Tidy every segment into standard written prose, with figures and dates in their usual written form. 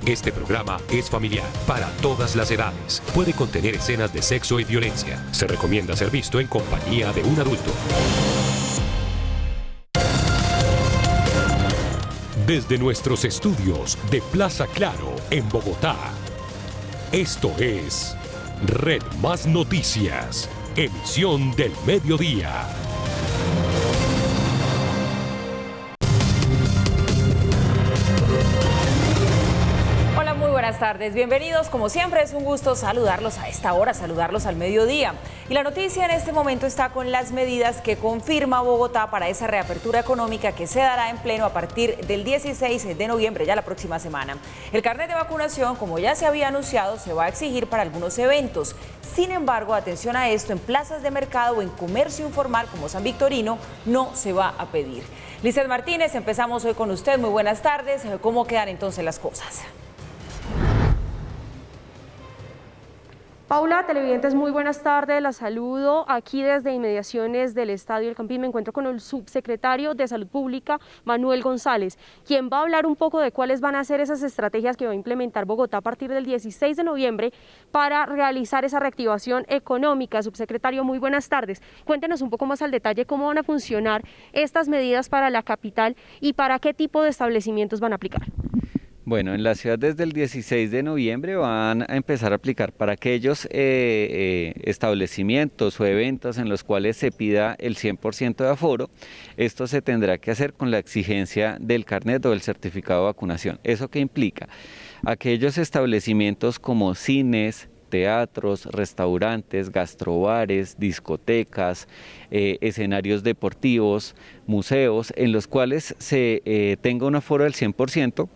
Este programa es familiar para todas las edades. Puede contener escenas de sexo y violencia. Se recomienda ser visto en compañía de un adulto. Desde nuestros estudios de Plaza Claro, en Bogotá. Esto es Red Más Noticias, emisión del mediodía. Buenas tardes, bienvenidos. Como siempre es un gusto saludarlos a esta hora, saludarlos al mediodía. Y la noticia en este momento está con las medidas que confirma Bogotá para esa reapertura económica que se dará en pleno a partir del 16 de noviembre, ya la próxima semana. El carnet de vacunación, como ya se había anunciado, se va a exigir para algunos eventos. Sin embargo, atención a esto, en plazas de mercado o en comercio informal como San Victorino no se va a pedir. Lizeth Martínez, empezamos hoy con usted. Muy buenas tardes. ¿Cómo quedan entonces las cosas? Paula, televidentes, muy buenas tardes, la saludo aquí desde inmediaciones del Estadio El Campín. Me encuentro con el subsecretario de Salud Pública, Manuel González, quien va a hablar un poco de cuáles van a ser esas estrategias que va a implementar Bogotá a partir del 16 de noviembre para realizar esa reactivación económica. Subsecretario, muy buenas tardes. Cuéntenos un poco más al detalle cómo van a funcionar estas medidas para la capital y para qué tipo de establecimientos van a aplicar. Bueno, en la ciudad desde el 16 de noviembre van a empezar a aplicar para aquellos establecimientos o eventos en los cuales se pida el 100% de aforo. Esto se tendrá que hacer con la exigencia del carnet o del certificado de vacunación. ¿Eso qué implica? Aquellos establecimientos como cines, teatros, restaurantes, gastrobares, discotecas, escenarios deportivos, museos, en los cuales se tenga un aforo del 100%,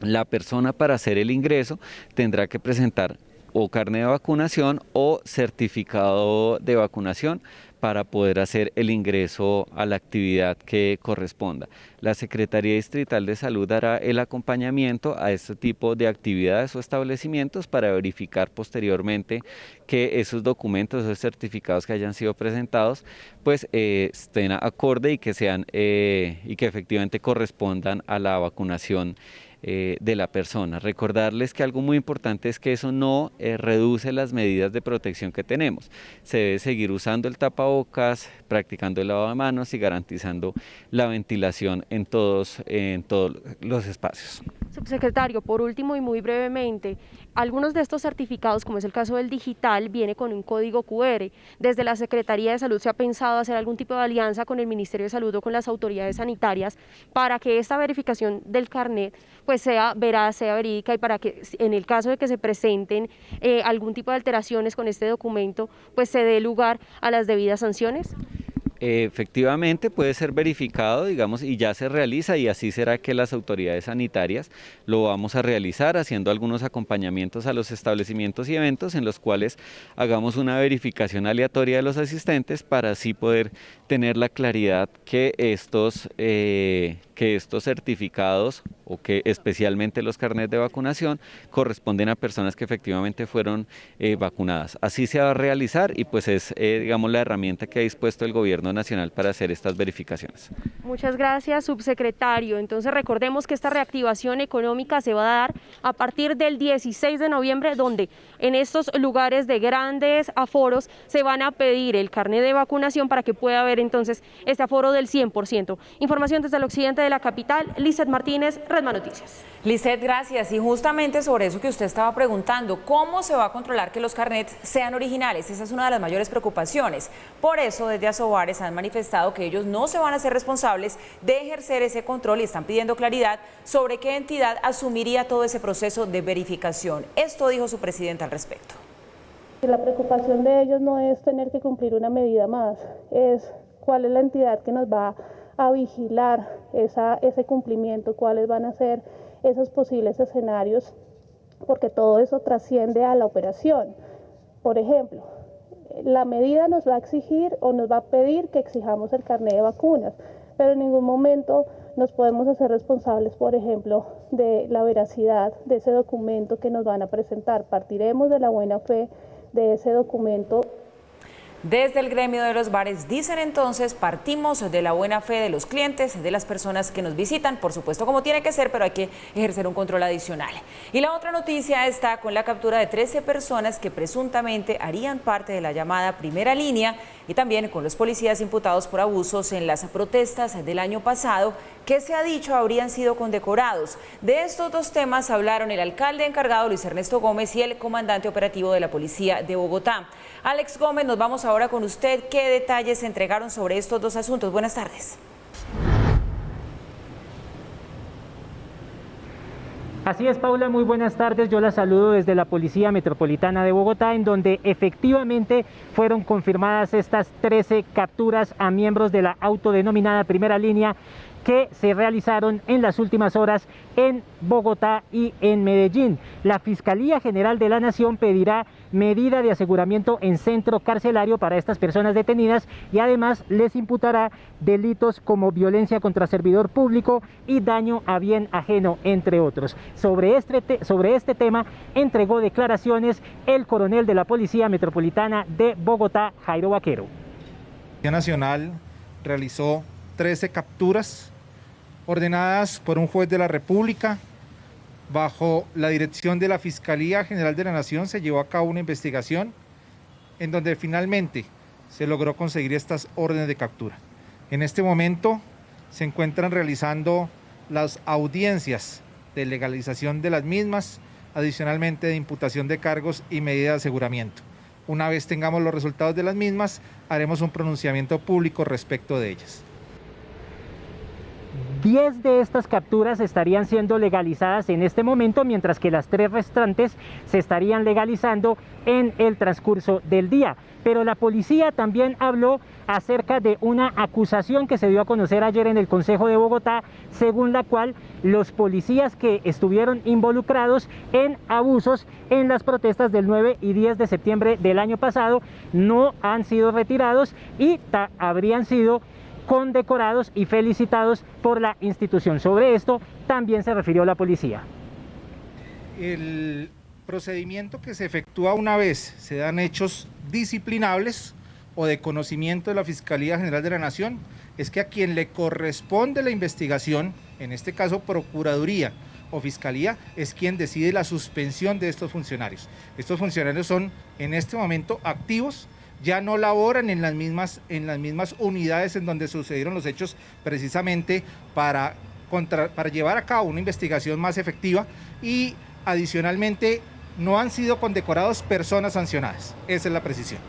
la persona para hacer el ingreso tendrá que presentar o carnet de vacunación o certificado de vacunación para poder hacer el ingreso a la actividad que corresponda. La Secretaría Distrital de Salud dará el acompañamiento a este tipo de actividades o establecimientos para verificar posteriormente que esos documentos, esos certificados que hayan sido presentados, pues estén acorde y que sean y que efectivamente correspondan a la vacunación de la persona. Recordarles que algo muy importante es que eso no reduce las medidas de protección que tenemos. Se debe seguir usando el tapabocas, practicando el lavado de manos y garantizando la ventilación en todos los espacios. Subsecretario, por último y muy brevemente, algunos de estos certificados, como es el caso del digital, viene con un código QR. Desde la Secretaría de Salud se ha pensado hacer algún tipo de alianza con el Ministerio de Salud o con las autoridades sanitarias para que esta verificación del carnet pues sea veraz, sea verídica y para que en el caso de que se presenten algún tipo de alteraciones con este documento, pues se dé lugar a las debidas sanciones. Efectivamente puede ser verificado, digamos, y ya se realiza, y así será que las autoridades sanitarias lo vamos a realizar haciendo algunos acompañamientos a los establecimientos y eventos en los cuales hagamos una verificación aleatoria de los asistentes para así poder tener la claridad que estos certificados o que especialmente los carnets de vacunación corresponden a personas que efectivamente fueron vacunadas. Así se va a realizar y pues es digamos la herramienta que ha dispuesto el Gobierno Nacional para hacer estas verificaciones. Muchas gracias, subsecretario. Entonces recordemos que esta reactivación económica se va a dar a partir del 16 de noviembre, donde en estos lugares de grandes aforos se van a pedir el carnet de vacunación para que pueda haber entonces este aforo del 100%. Información desde el occidente de la capital, Lizeth Martínez, Red Más Noticias. Lizeth, gracias. Y justamente sobre eso que usted estaba preguntando, ¿cómo se va a controlar que los carnets sean originales? Esa es una de las mayores preocupaciones. Por eso, desde Asobares han manifestado que ellos no se van a ser responsables de ejercer ese control y están pidiendo claridad sobre qué entidad asumiría todo ese proceso de verificación. Esto dijo su presidenta al respecto. La preocupación de ellos no es tener que cumplir una medida más, es cuál es la entidad que nos va a vigilar ese cumplimiento, cuáles van a ser esos posibles escenarios, porque todo eso trasciende a la operación. Por ejemplo, la medida nos va a exigir o nos va a pedir que exijamos el carnet de vacunas, pero en ningún momento nos podemos hacer responsables, por ejemplo, de la veracidad de ese documento que nos van a presentar. Partiremos de la buena fe de ese documento. Desde el gremio de los bares dicen entonces, partimos de la buena fe de los clientes, de las personas que nos visitan, por supuesto como tiene que ser, pero hay que ejercer un control adicional. Y la otra noticia está con la captura de 13 personas que presuntamente harían parte de la llamada primera línea y también con los policías imputados por abusos en las protestas del año pasado, que se ha dicho habrían sido condecorados. De estos dos temas hablaron el alcalde encargado Luis Ernesto Gómez y el comandante operativo de la Policía de Bogotá. Alex Gómez, nos vamos ahora con usted. ¿Qué detalles se entregaron sobre estos dos asuntos? Buenas tardes. Así es, Paula, muy buenas tardes. Yo la saludo desde la Policía Metropolitana de Bogotá, en donde efectivamente fueron confirmadas estas 13 capturas a miembros de la autodenominada primera línea que se realizaron en las últimas horas en Bogotá y en Medellín. La Fiscalía General de la Nación pedirá medida de aseguramiento en centro carcelario para estas personas detenidas y además les imputará delitos como violencia contra servidor público y daño a bien ajeno, entre otros. Sobre este tema entregó declaraciones el coronel de la Policía Metropolitana de Bogotá, Jairo Vaquero. La Policía Nacional realizó 13 capturas ordenadas por un juez de la República. Bajo la dirección de la Fiscalía General de la Nación se llevó a cabo una investigación en donde finalmente se logró conseguir estas órdenes de captura. En este momento se encuentran realizando las audiencias de legalización de las mismas, adicionalmente de imputación de cargos y medida de aseguramiento. Una vez tengamos los resultados de las mismas, haremos un pronunciamiento público respecto de ellas. 10 de estas capturas estarían siendo legalizadas en este momento, mientras que las 3 restantes se estarían legalizando en el transcurso del día. Pero la policía también habló acerca de una acusación que se dio a conocer ayer en el Consejo de Bogotá, según la cual los policías que estuvieron involucrados en abusos en las protestas del 9 y 10 de septiembre del año pasado no han sido retirados y habrían sido condecorados y felicitados por la institución. Sobre esto también se refirió la policía. El procedimiento que se efectúa una vez se dan hechos disciplinables o de conocimiento de la Fiscalía General de la Nación es que a quien le corresponde la investigación, en este caso Procuraduría o Fiscalía, es quien decide la suspensión de estos funcionarios. Estos funcionarios son en este momento activos, ya no laboran en las mismas unidades en donde sucedieron los hechos, precisamente para llevar a cabo una investigación más efectiva, y adicionalmente no han sido condecorados personas sancionadas. Esa es la precisión.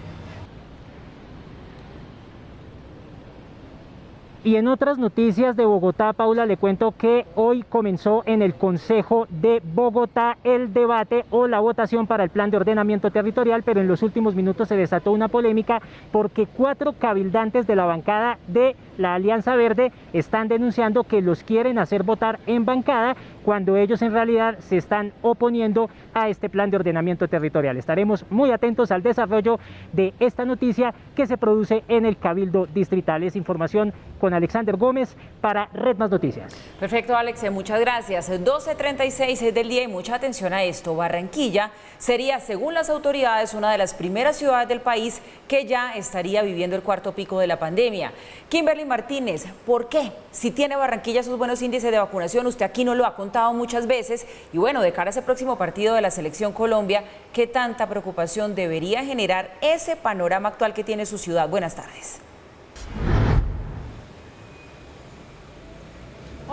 Y en otras noticias de Bogotá, Paula, le cuento que hoy comenzó en el Consejo de Bogotá el debate o la votación para el plan de ordenamiento territorial, pero en los últimos minutos se desató una polémica porque 4 cabildantes de la bancada de la Alianza Verde están denunciando que los quieren hacer votar en bancada cuando ellos en realidad se están oponiendo a este plan de ordenamiento territorial. Estaremos muy atentos al desarrollo de esta noticia que se produce en el Cabildo Distrital. Es información con Alexander Gómez para Red Más Noticias. Perfecto, Alex, muchas gracias. 12:36 del día y mucha atención a esto. Barranquilla sería, según las autoridades, una de las primeras ciudades del país que ya estaría viviendo el cuarto pico de la pandemia. Kimberly Martínez, ¿por qué? Si tiene Barranquilla sus buenos índices de vacunación, usted aquí no lo ha contado muchas veces, y bueno, de cara a ese próximo partido de la Selección Colombia, ¿qué tanta preocupación debería generar ese panorama actual que tiene su ciudad? Buenas tardes.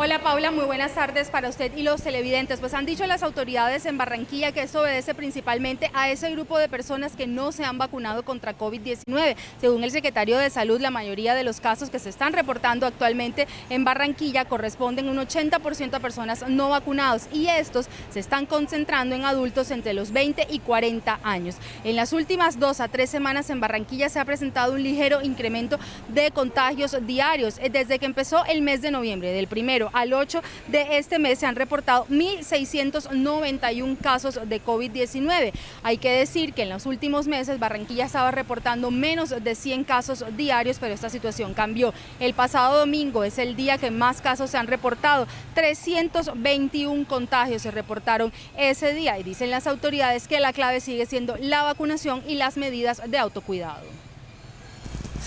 Hola Paula, muy buenas tardes para usted y los televidentes. Pues han dicho las autoridades en Barranquilla que esto obedece principalmente a ese grupo de personas que no se han vacunado contra COVID-19. Según el secretario de Salud, la mayoría de los casos que se están reportando actualmente en Barranquilla corresponden un 80% a personas no vacunados, y estos se están concentrando en adultos entre los 20 y 40 años. En las últimas 2 a 3 semanas en Barranquilla se ha presentado un ligero incremento de contagios diarios. Desde que empezó el mes de noviembre, del 1 al 8 de este mes, se han reportado 1.691 casos de COVID-19. Hay que decir que en los últimos meses Barranquilla estaba reportando menos de 100 casos diarios, pero esta situación cambió. El pasado domingo es el día que más casos se han reportado. 321 contagios se reportaron ese día, y dicen las autoridades que la clave sigue siendo la vacunación y las medidas de autocuidado.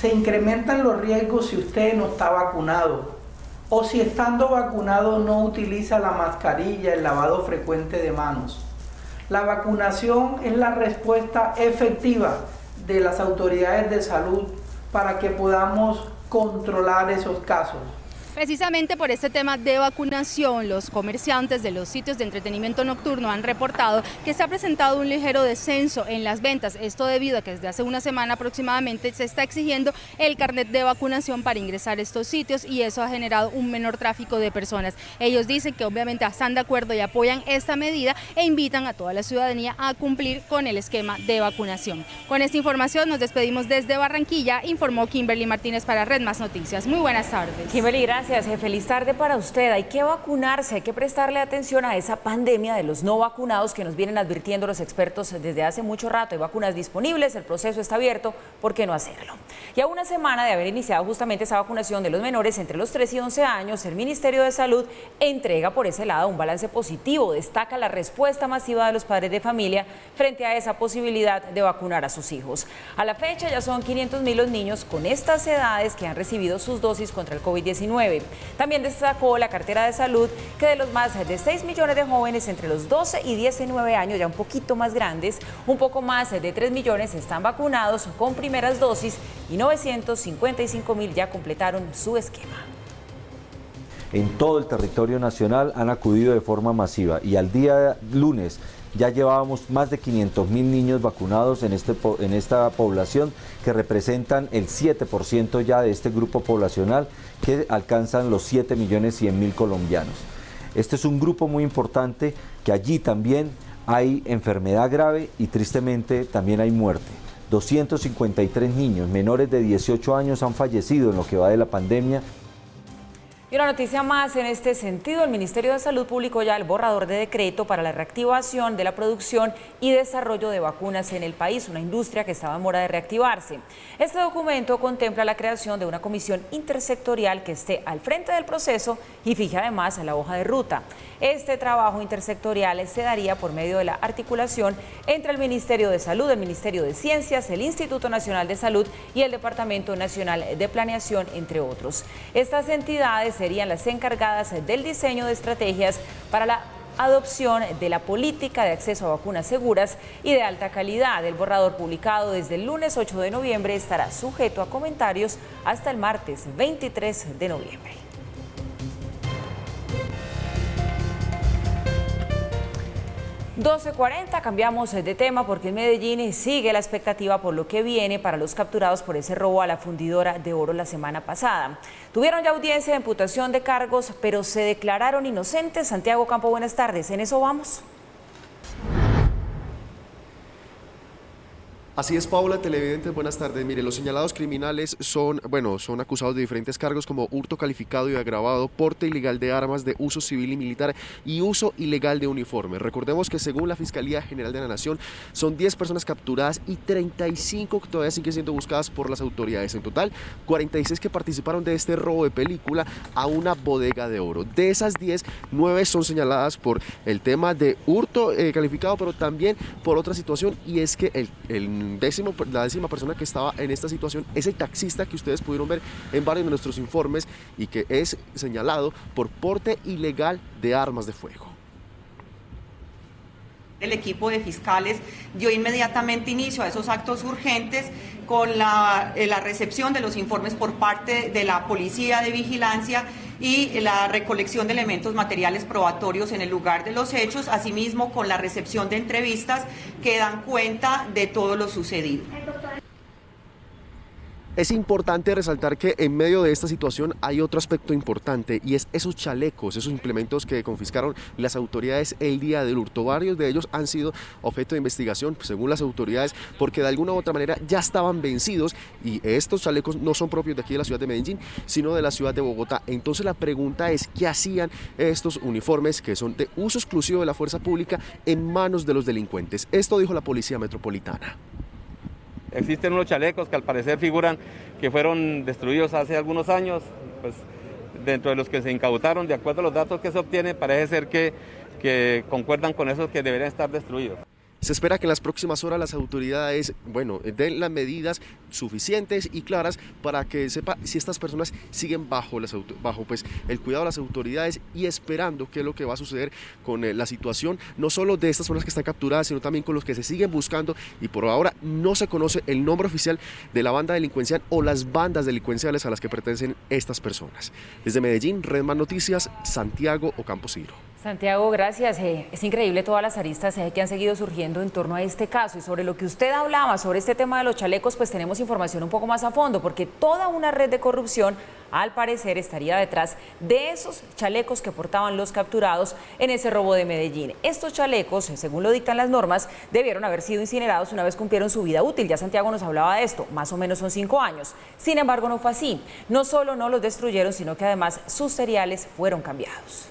se incrementan los riesgos si usted no está vacunado o si estando vacunado no utiliza la mascarilla, el lavado frecuente de manos. La vacunación es la respuesta efectiva de las autoridades de salud para que podamos controlar esos casos. Precisamente por este tema de vacunación, los comerciantes de los sitios de entretenimiento nocturno han reportado que se ha presentado un ligero descenso en las ventas. Esto debido a que desde hace una semana aproximadamente se está exigiendo el carnet de vacunación para ingresar a estos sitios y eso ha generado un menor tráfico de personas. Ellos dicen que obviamente están de acuerdo y apoyan esta medida e invitan a toda la ciudadanía a cumplir con el esquema de vacunación. Con esta información nos despedimos desde Barranquilla, informó Kimberly Martínez para Red Más Noticias. Muy buenas tardes. Kimberly, gracias. Feliz tarde para usted. Hay que vacunarse, hay que prestarle atención a esa pandemia de los no vacunados que nos vienen advirtiendo los expertos desde hace mucho rato. Hay vacunas disponibles, el proceso está abierto, ¿por qué no hacerlo? Y a una semana de haber iniciado justamente esa vacunación de los menores entre los 3 y 11 años, el Ministerio de Salud entrega por ese lado un balance positivo. Destaca la respuesta masiva de los padres de familia frente a esa posibilidad de vacunar a sus hijos. A la fecha ya son 500.000 los niños con estas edades que han recibido sus dosis contra el COVID-19. También destacó la cartera de salud que de los más de 6 millones de jóvenes entre los 12 y 19 años, ya un poquito más grandes, un poco más de 3 millones están vacunados con primeras dosis y 955.000 ya completaron su esquema. En todo el territorio nacional han acudido de forma masiva y al día lunes ya llevábamos más de 500.000 niños vacunados en esta población, que representan el 7% ya de este grupo poblacional, que alcanzan los 7.100.000 colombianos. Este es un grupo muy importante, que allí también hay enfermedad grave y tristemente también hay muerte. 253 niños menores de 18 años han fallecido en lo que va de la pandemia. Y una noticia más en este sentido, el Ministerio de Salud publicó ya el borrador de decreto para la reactivación de la producción y desarrollo de vacunas en el país, una industria que estaba en mora de reactivarse. Este documento contempla la creación de una comisión intersectorial que esté al frente del proceso y fije además la hoja de ruta. Este trabajo intersectorial se daría por medio de la articulación entre el Ministerio de Salud, el Ministerio de Ciencias, el Instituto Nacional de Salud y el Departamento Nacional de Planeación, entre otros. Estas entidades serían las encargadas del diseño de estrategias para la adopción de la política de acceso a vacunas seguras y de alta calidad. El borrador publicado desde el lunes 8 de noviembre estará sujeto a comentarios hasta el martes 23 de noviembre. ...12:40, cambiamos de tema porque en Medellín sigue la expectativa por lo que viene para los capturados por ese robo a la fundidora de oro la semana pasada. Tuvieron ya audiencia de imputación de cargos, pero se declararon inocentes. Santiago Campo, buenas tardes, ¿en eso vamos? Así es, Paula, televidentes, buenas tardes. Mire, los señalados criminales son acusados de diferentes cargos como hurto calificado y agravado, porte ilegal de armas de uso civil y militar y uso ilegal de uniformes. Recordemos que según la Fiscalía General de la Nación, son 10 personas capturadas y 35 que todavía siguen siendo buscadas por las autoridades. En total, 46 que participaron de este robo de película a una bodega de oro. De esas 10, 9 son señaladas por el tema de hurto calificado, pero también por otra situación, y es que la décima persona que estaba en esta situación es el taxista que ustedes pudieron ver en varios de nuestros informes y que es señalado por porte ilegal de armas de fuego. El equipo de fiscales dio inmediatamente inicio a esos actos urgentes con la recepción de los informes por parte de la Policía de Vigilancia y la recolección de elementos materiales probatorios en el lugar de los hechos, asimismo con la recepción de entrevistas que dan cuenta de todo lo sucedido. Es importante resaltar que en medio de esta situación hay otro aspecto importante y es esos chalecos, esos implementos que confiscaron las autoridades el día del hurto. Varios de ellos han sido objeto de investigación, según las autoridades, porque de alguna u otra manera ya estaban vencidos y estos chalecos no son propios de aquí de la ciudad de Medellín, sino de la ciudad de Bogotá. Entonces la pregunta es, ¿qué hacían estos uniformes que son de uso exclusivo de la fuerza pública en manos de los delincuentes? Esto dijo la Policía Metropolitana. Existen unos chalecos que al parecer figuran que fueron destruidos hace algunos años, pues dentro de los que se incautaron, de acuerdo a los datos que se obtienen, parece ser que concuerdan con esos que deberían estar destruidos. Se espera que en las próximas horas las autoridades, den las medidas suficientes y claras para que sepa si estas personas siguen bajo el cuidado de las autoridades y esperando qué es lo que va a suceder con la situación, no solo de estas personas que están capturadas, sino también con los que se siguen buscando, y por ahora no se conoce el nombre oficial de la banda delincuencial o las bandas delincuenciales a las que pertenecen estas personas. Desde Medellín, Red Más Noticias, Santiago Ocampo Ciro. Santiago, gracias. Es increíble todas las aristas que han seguido surgiendo en torno a este caso, y sobre lo que usted hablaba, sobre este tema de los chalecos, pues tenemos información un poco más a fondo, porque toda una red de corrupción al parecer estaría detrás de esos chalecos que portaban los capturados en ese robo de Medellín. Estos chalecos, según lo dictan las normas, debieron haber sido incinerados una vez cumplieron su vida útil. Ya Santiago nos hablaba de esto, más o menos son 5 años. Sin embargo, no fue así. No solo no los destruyeron, sino que además sus seriales fueron cambiados.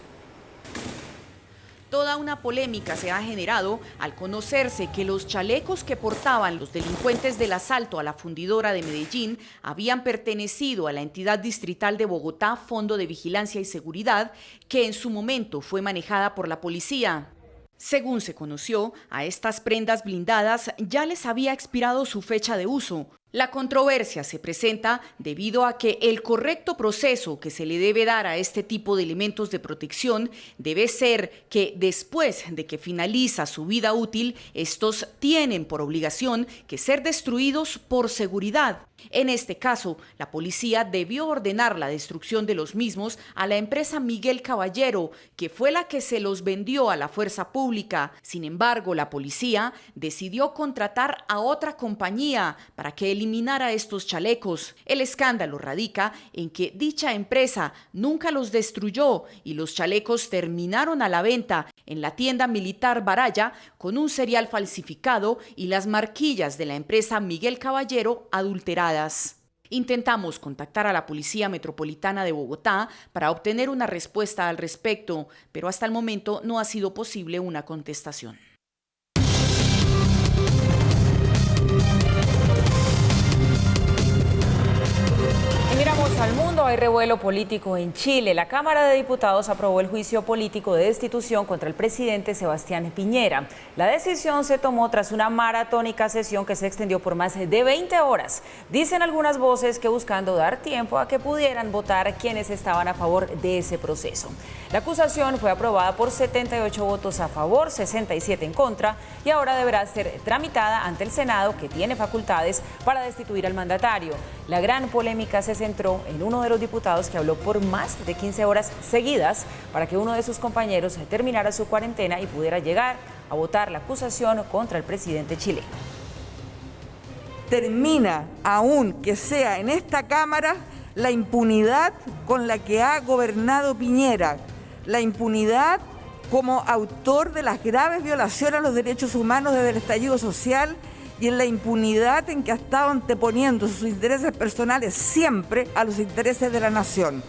Toda una polémica se ha generado al conocerse que los chalecos que portaban los delincuentes del asalto a la fundidora de Medellín habían pertenecido a la entidad distrital de Bogotá, Fondo de Vigilancia y Seguridad, que en su momento fue manejada por la policía. Según se conoció, a estas prendas blindadas ya les había expirado su fecha de uso. La controversia se presenta debido a que el correcto proceso que se le debe dar a este tipo de elementos de protección debe ser que después de que finaliza su vida útil, estos tienen por obligación que ser destruidos por seguridad. En este caso, la policía debió ordenar la destrucción de los mismos a la empresa Miguel Caballero, que fue la que se los vendió a la fuerza pública. Sin embargo, la policía decidió contratar a otra compañía para que eliminara estos chalecos. El escándalo radica en que dicha empresa nunca los destruyó y los chalecos terminaron a la venta en la tienda militar Baraya con un serial falsificado y las marquillas de la empresa Miguel Caballero adulteradas. Intentamos contactar a la Policía Metropolitana de Bogotá para obtener una respuesta al respecto, pero hasta el momento no ha sido posible una contestación. Miramos al mundo, hay revuelo político en Chile. La Cámara de Diputados aprobó el juicio político de destitución contra el presidente Sebastián Piñera. La decisión se tomó tras una maratónica sesión que se extendió por más de 20 horas. Dicen algunas voces que buscando dar tiempo a que pudieran votar quienes estaban a favor de ese proceso. La acusación fue aprobada por 78 votos a favor, 67 en contra, y ahora deberá ser tramitada ante el Senado, que tiene facultades para destituir al mandatario. La gran polémica se centró en uno de los diputados que habló por más de 15 horas seguidas para que uno de sus compañeros terminara su cuarentena y pudiera llegar a votar la acusación contra el presidente chileno. Termina, aún que sea en esta Cámara, la impunidad con la que ha gobernado Piñera, la impunidad como autor de las graves violaciones a los derechos humanos desde el estallido social y en la impunidad en que ha estado anteponiendo sus intereses personales siempre a los intereses de la nación.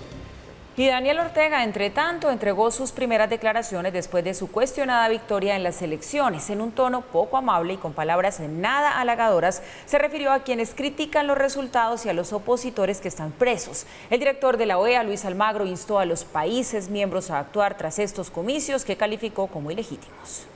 Y Daniel Ortega, entre tanto, entregó sus primeras declaraciones después de su cuestionada victoria en las elecciones. En un tono poco amable y con palabras nada halagadoras, se refirió a quienes critican los resultados y a los opositores que están presos. El director de la OEA, Luis Almagro, instó a los países miembros a actuar tras estos comicios que calificó como ilegítimos.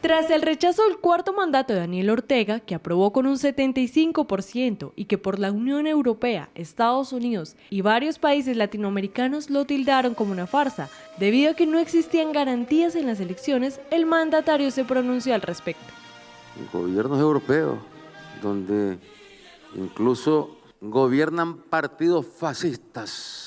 Tras el rechazo del cuarto mandato de Daniel Ortega, que aprobó con un 75% y que por la Unión Europea, Estados Unidos y varios países latinoamericanos lo tildaron como una farsa, debido a que no existían garantías en las elecciones, el mandatario se pronunció al respecto. Gobiernos europeos, donde incluso gobiernan partidos fascistas,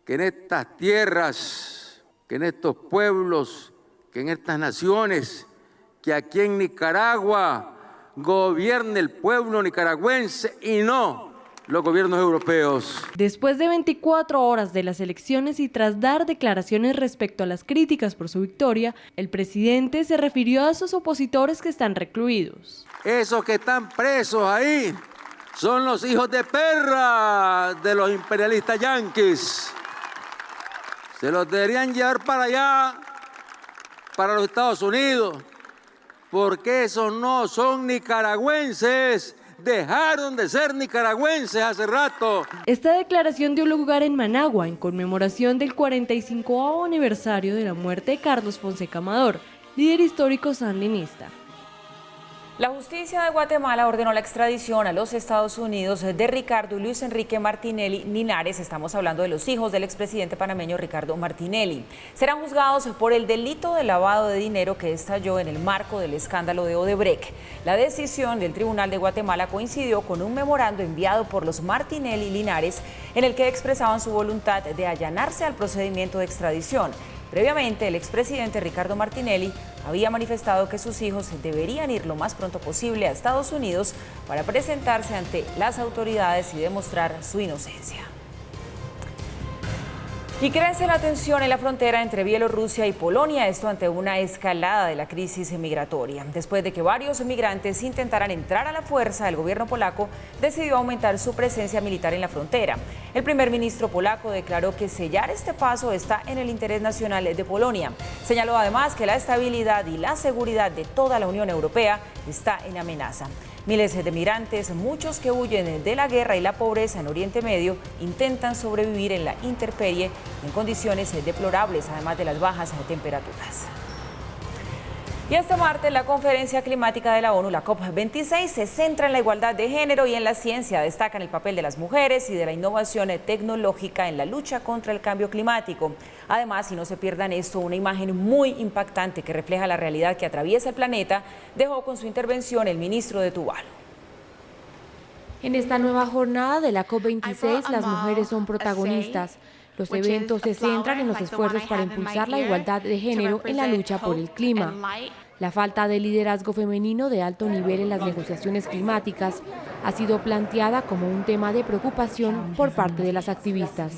que en estas tierras, que en estos pueblos, que en estas naciones, que aquí en Nicaragua gobierne el pueblo nicaragüense y no los gobiernos europeos. Después de 24 horas de las elecciones y tras dar declaraciones respecto a las críticas por su victoria, el presidente se refirió a sus opositores que están recluidos. Esos que están presos ahí son los hijos de perra de los imperialistas yanquis. Se los deberían llevar para allá, para los Estados Unidos, porque esos no son nicaragüenses dejaron de ser nicaragüenses hace rato. Esta declaración dio lugar en Managua en conmemoración del 45º aniversario de la muerte de Carlos Fonseca Amador, líder histórico sandinista. La justicia de Guatemala ordenó la extradición a los Estados Unidos de Ricardo y Luis Enrique Martinelli Linares. Estamos hablando de los hijos del expresidente panameño Ricardo Martinelli. Serán juzgados por el delito de lavado de dinero que estalló en el marco del escándalo de Odebrecht. La decisión del Tribunal de Guatemala coincidió con un memorando enviado por los Martinelli Linares en el que expresaban su voluntad de allanarse al procedimiento de extradición. Previamente, el expresidente Ricardo Martinelli había manifestado que sus hijos deberían ir lo más pronto posible a Estados Unidos para presentarse ante las autoridades y demostrar su inocencia. Y crece la tensión en la frontera entre Bielorrusia y Polonia, esto ante una escalada de la crisis migratoria. Después de que varios migrantes intentaran entrar a la fuerza, el gobierno polaco decidió aumentar su presencia militar en la frontera. El primer ministro polaco declaró que sellar este paso está en el interés nacional de Polonia. Señaló además que la estabilidad y la seguridad de toda la Unión Europea está en amenaza. Miles de migrantes, muchos que huyen de la guerra y la pobreza en Oriente Medio, intentan sobrevivir en la intemperie en condiciones deplorables, además de las bajas temperaturas. Y este martes la conferencia climática de la ONU, la COP26, se centra en la igualdad de género y en la ciencia. Destacan el papel de las mujeres y de la innovación tecnológica en la lucha contra el cambio climático. Además, y no se pierdan esto, una imagen muy impactante que refleja la realidad que atraviesa el planeta, dejó con su intervención el ministro de Tuvalu. En esta nueva jornada de la COP26, las mujeres son protagonistas. Los eventos se centran en los esfuerzos para impulsar la igualdad de género en la lucha por el clima. La falta de liderazgo femenino de alto nivel en las negociaciones climáticas ha sido planteada como un tema de preocupación por parte de las activistas.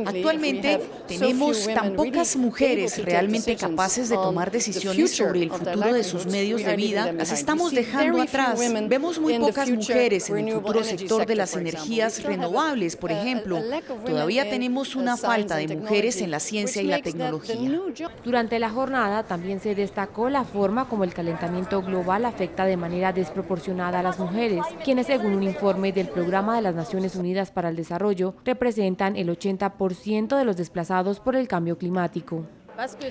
Actualmente tenemos tan pocas mujeres realmente capaces de tomar decisiones sobre el futuro de sus medios de vida. Las estamos dejando atrás. Vemos muy pocas mujeres en el futuro sector de las energías renovables, por ejemplo. Todavía tenemos una falta de mujeres en la ciencia y la tecnología. Durante la jornada también se destacó la forma como el calentamiento global afecta de manera desproporcionada a las mujeres, quienes según un informe del Programa de las Naciones Unidas para el Desarrollo representan el 80% de los desplazados por el cambio climático.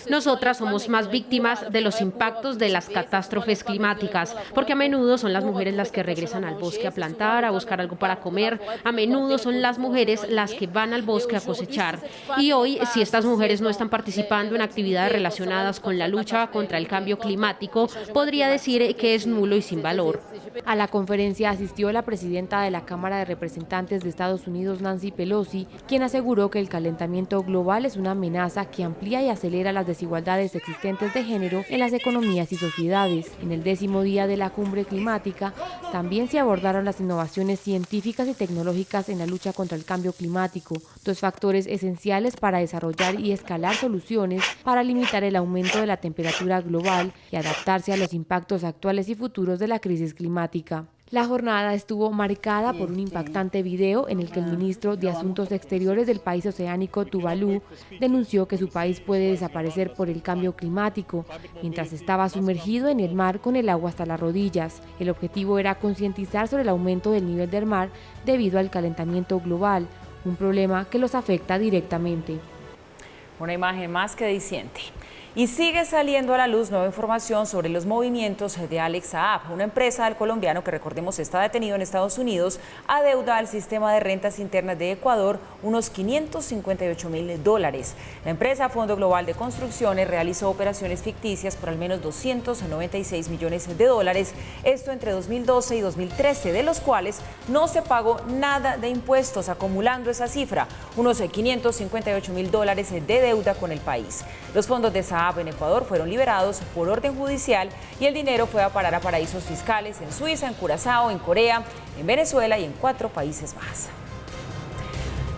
Nosotras somos más víctimas de los impactos de las catástrofes climáticas, porque a menudo son las mujeres las que regresan al bosque a plantar, a buscar algo para comer, a menudo son las mujeres las que van al bosque a cosechar. Y hoy, si estas mujeres no están participando en actividades relacionadas con la lucha contra el cambio climático, podría decir que es nulo y sin valor. A la conferencia asistió la presidenta de la Cámara de Representantes de Estados Unidos, Nancy Pelosi, quien aseguró que el calentamiento global es una amenaza que amplía y acelera las desigualdades existentes de género en las economías y sociedades. En el 10º día de la cumbre climática, también se abordaron las innovaciones científicas y tecnológicas en la lucha contra el cambio climático, dos factores esenciales para desarrollar y escalar soluciones para limitar el aumento de la temperatura global y adaptarse a los impactos actuales y futuros de la crisis climática. La jornada estuvo marcada por un impactante video en el que el ministro de Asuntos Exteriores del país oceánico Tuvalu denunció que su país puede desaparecer por el cambio climático, mientras estaba sumergido en el mar con el agua hasta las rodillas. El objetivo era concientizar sobre el aumento del nivel del mar debido al calentamiento global, un problema que los afecta directamente. Una imagen más que diciente. Y sigue saliendo a la luz nueva información sobre los movimientos de Alex Saab, una empresa del colombiano que, recordemos, está detenido en Estados Unidos, adeuda al sistema de rentas internas de Ecuador unos $558.000. La empresa Fondo Global de Construcciones realizó operaciones ficticias por al menos $296 millones, esto entre 2012 y 2013, de los cuales no se pagó nada de impuestos, acumulando esa cifra, unos $558.000 de deuda con el país. Los fondos de Saab en Ecuador fueron liberados por orden judicial y el dinero fue a parar a paraísos fiscales en Suiza, en Curazao, en Corea, en Venezuela y en 4 países más.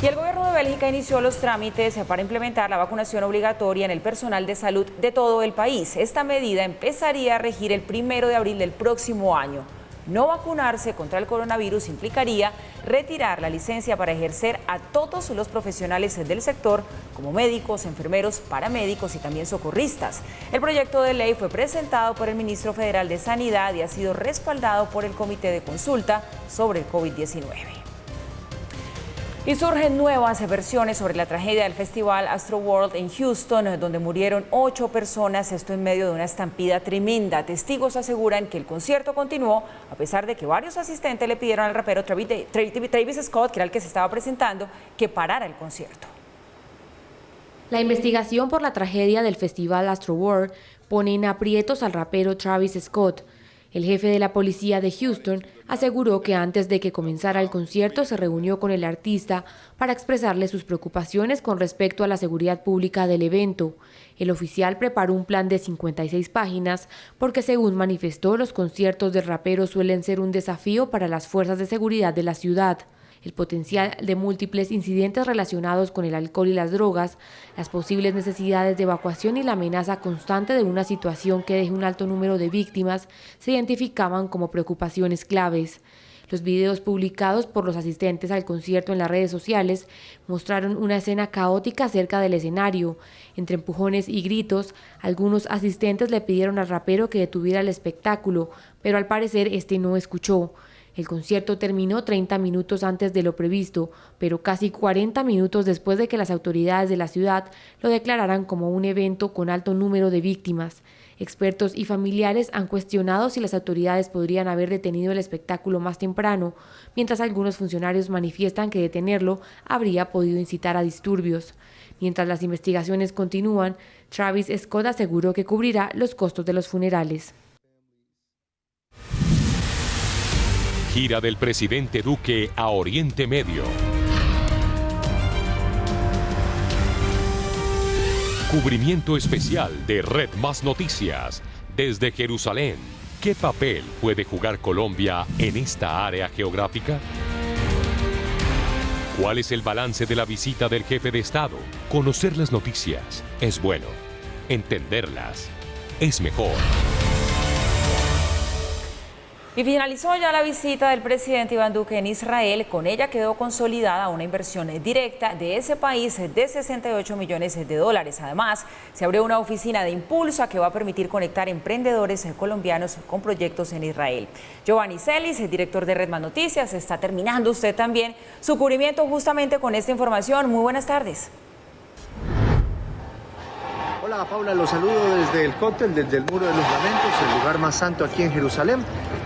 Y el gobierno de Bélgica inició los trámites para implementar la vacunación obligatoria en el personal de salud de todo el país. Esta medida empezaría a regir el 1 de abril del próximo año. no vacunarse contra el coronavirus implicaría retirar la licencia para ejercer a todos los profesionales del sector, como médicos, enfermeros, paramédicos y también socorristas. El proyecto de ley fue presentado por el ministro federal de Sanidad y ha sido respaldado por el Comité de Consulta sobre el COVID-19. Y surgen nuevas versiones sobre la tragedia del festival Astroworld en Houston, donde murieron 8 personas, esto en medio de una estampida tremenda. Testigos aseguran que el concierto continuó, a pesar de que varios asistentes le pidieron al rapero Travis Scott, que era el que se estaba presentando, que parara el concierto. La investigación por la tragedia del festival Astroworld pone en aprietos al rapero Travis Scott. El jefe de la policía de Houston aseguró que antes de que comenzara el concierto se reunió con el artista para expresarle sus preocupaciones con respecto a la seguridad pública del evento. El oficial preparó un plan de 56 páginas porque, según manifestó, los conciertos del rapero suelen ser un desafío para las fuerzas de seguridad de la ciudad. El potencial de múltiples incidentes relacionados con el alcohol y las drogas, las posibles necesidades de evacuación y la amenaza constante de una situación que deje un alto número de víctimas se identificaban como preocupaciones claves. Los videos publicados por los asistentes al concierto en las redes sociales mostraron una escena caótica cerca del escenario. Entre empujones y gritos, algunos asistentes le pidieron al rapero que detuviera el espectáculo, pero al parecer este no escuchó. El concierto terminó 30 minutos antes de lo previsto, pero casi 40 minutos después de que las autoridades de la ciudad lo declararan como un evento con alto número de víctimas. Expertos y familiares han cuestionado si las autoridades podrían haber detenido el espectáculo más temprano, mientras algunos funcionarios manifiestan que detenerlo habría podido incitar a disturbios. Mientras las investigaciones continúan, Travis Scott aseguró que cubrirá los costos de los funerales. Gira del presidente Duque a Oriente Medio. Cubrimiento especial de Red Más Noticias desde Jerusalén. ¿Qué papel puede jugar Colombia en esta área geográfica? ¿Cuál es el balance de la visita del jefe de Estado? Conocer las noticias es bueno. Entenderlas es mejor. Y finalizó ya la visita del presidente Iván Duque en Israel. Con ella quedó consolidada una inversión directa de ese país de 68 millones de dólares. Además, se abrió una oficina de Impulsa que va a permitir conectar emprendedores colombianos con proyectos en Israel. Giovanni Celis, el director de Red Más Noticias, está terminando usted también su cubrimiento justamente con esta información. Muy buenas tardes. Hola Paula, los saludo desde el Cótel, desde el Muro de los Lamentos, el lugar más santo aquí en Jerusalén,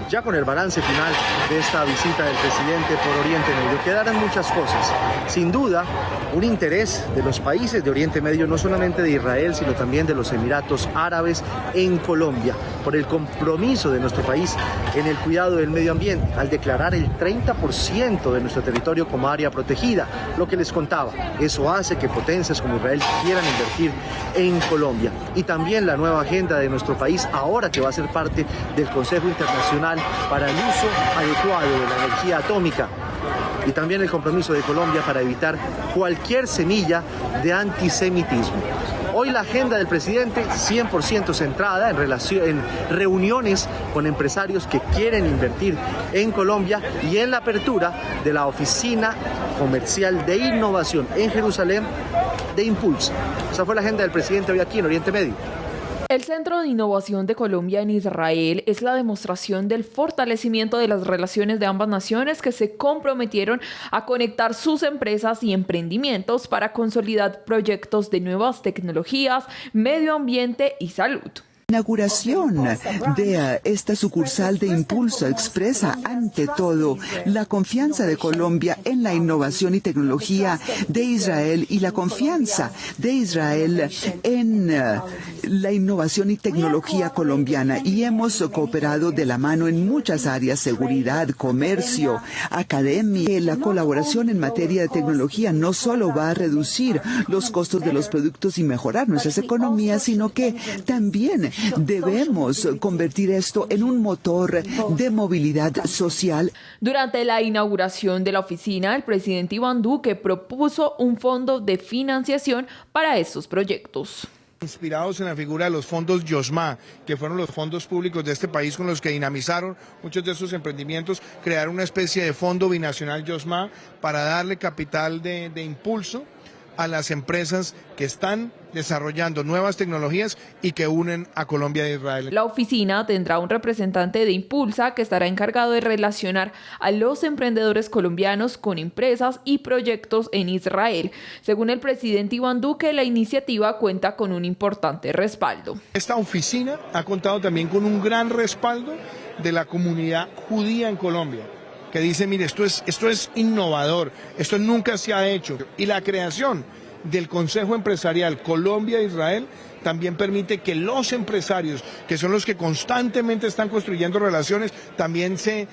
ya con el balance final de esta visita del presidente por Oriente Medio. Quedarán muchas cosas. Sin duda, un interés de los países de Oriente Medio, no solamente de Israel, sino también de los Emiratos Árabes en Colombia, por el compromiso de nuestro país en el cuidado del medio ambiente, al declarar el 30% de nuestro territorio como área protegida, lo que les contaba. Eso hace que potencias como Israel quieran invertir en Colombia. Y también la nueva agenda de nuestro país, ahora que va a ser parte del Consejo Internacional para el uso adecuado de la energía atómica. Y también el compromiso de Colombia para evitar cualquier semilla de antisemitismo. Hoy la agenda del presidente 100% centrada en reuniones con empresarios que quieren invertir en Colombia y en la apertura de la Oficina Comercial de Innovación en Jerusalén de Impulsa. Esa fue la agenda del presidente hoy aquí en Oriente Medio. El Centro de Innovación de Colombia en Israel es la demostración del fortalecimiento de las relaciones de ambas naciones que se comprometieron a conectar sus empresas y emprendimientos para consolidar proyectos de nuevas tecnologías, medio ambiente y salud. La inauguración de esta sucursal de Impulso expresa ante todo la confianza de Colombia en la innovación y tecnología de Israel y la confianza de Israel en la innovación y tecnología colombiana, y hemos cooperado de la mano en muchas áreas: seguridad, comercio, academia. La colaboración en materia de tecnología no solo va a reducir los costos de los productos y mejorar nuestras economías, sino que también debemos convertir esto en un motor de movilidad social. Durante la inauguración de la oficina, el presidente Iván Duque propuso un fondo de financiación para estos proyectos. Inspirados en la figura de los fondos YOSMA, que fueron los fondos públicos de este país con los que dinamizaron muchos de estos emprendimientos, crear una especie de fondo binacional YOSMA para darle capital de impulso a las empresas que están desarrollando nuevas tecnologías y que unen a Colombia e Israel. La oficina tendrá un representante de Impulsa que estará encargado de relacionar a los emprendedores colombianos con empresas y proyectos en Israel. Según el presidente Iván Duque, la iniciativa cuenta con un importante respaldo. Esta oficina ha contado también con un gran respaldo de la comunidad judía en Colombia, que dice, mire, esto es innovador, esto nunca se ha hecho. Y la creación del Consejo Empresarial Colombia-Israel también permite que los empresarios, que son los que constantemente están construyendo relaciones, también se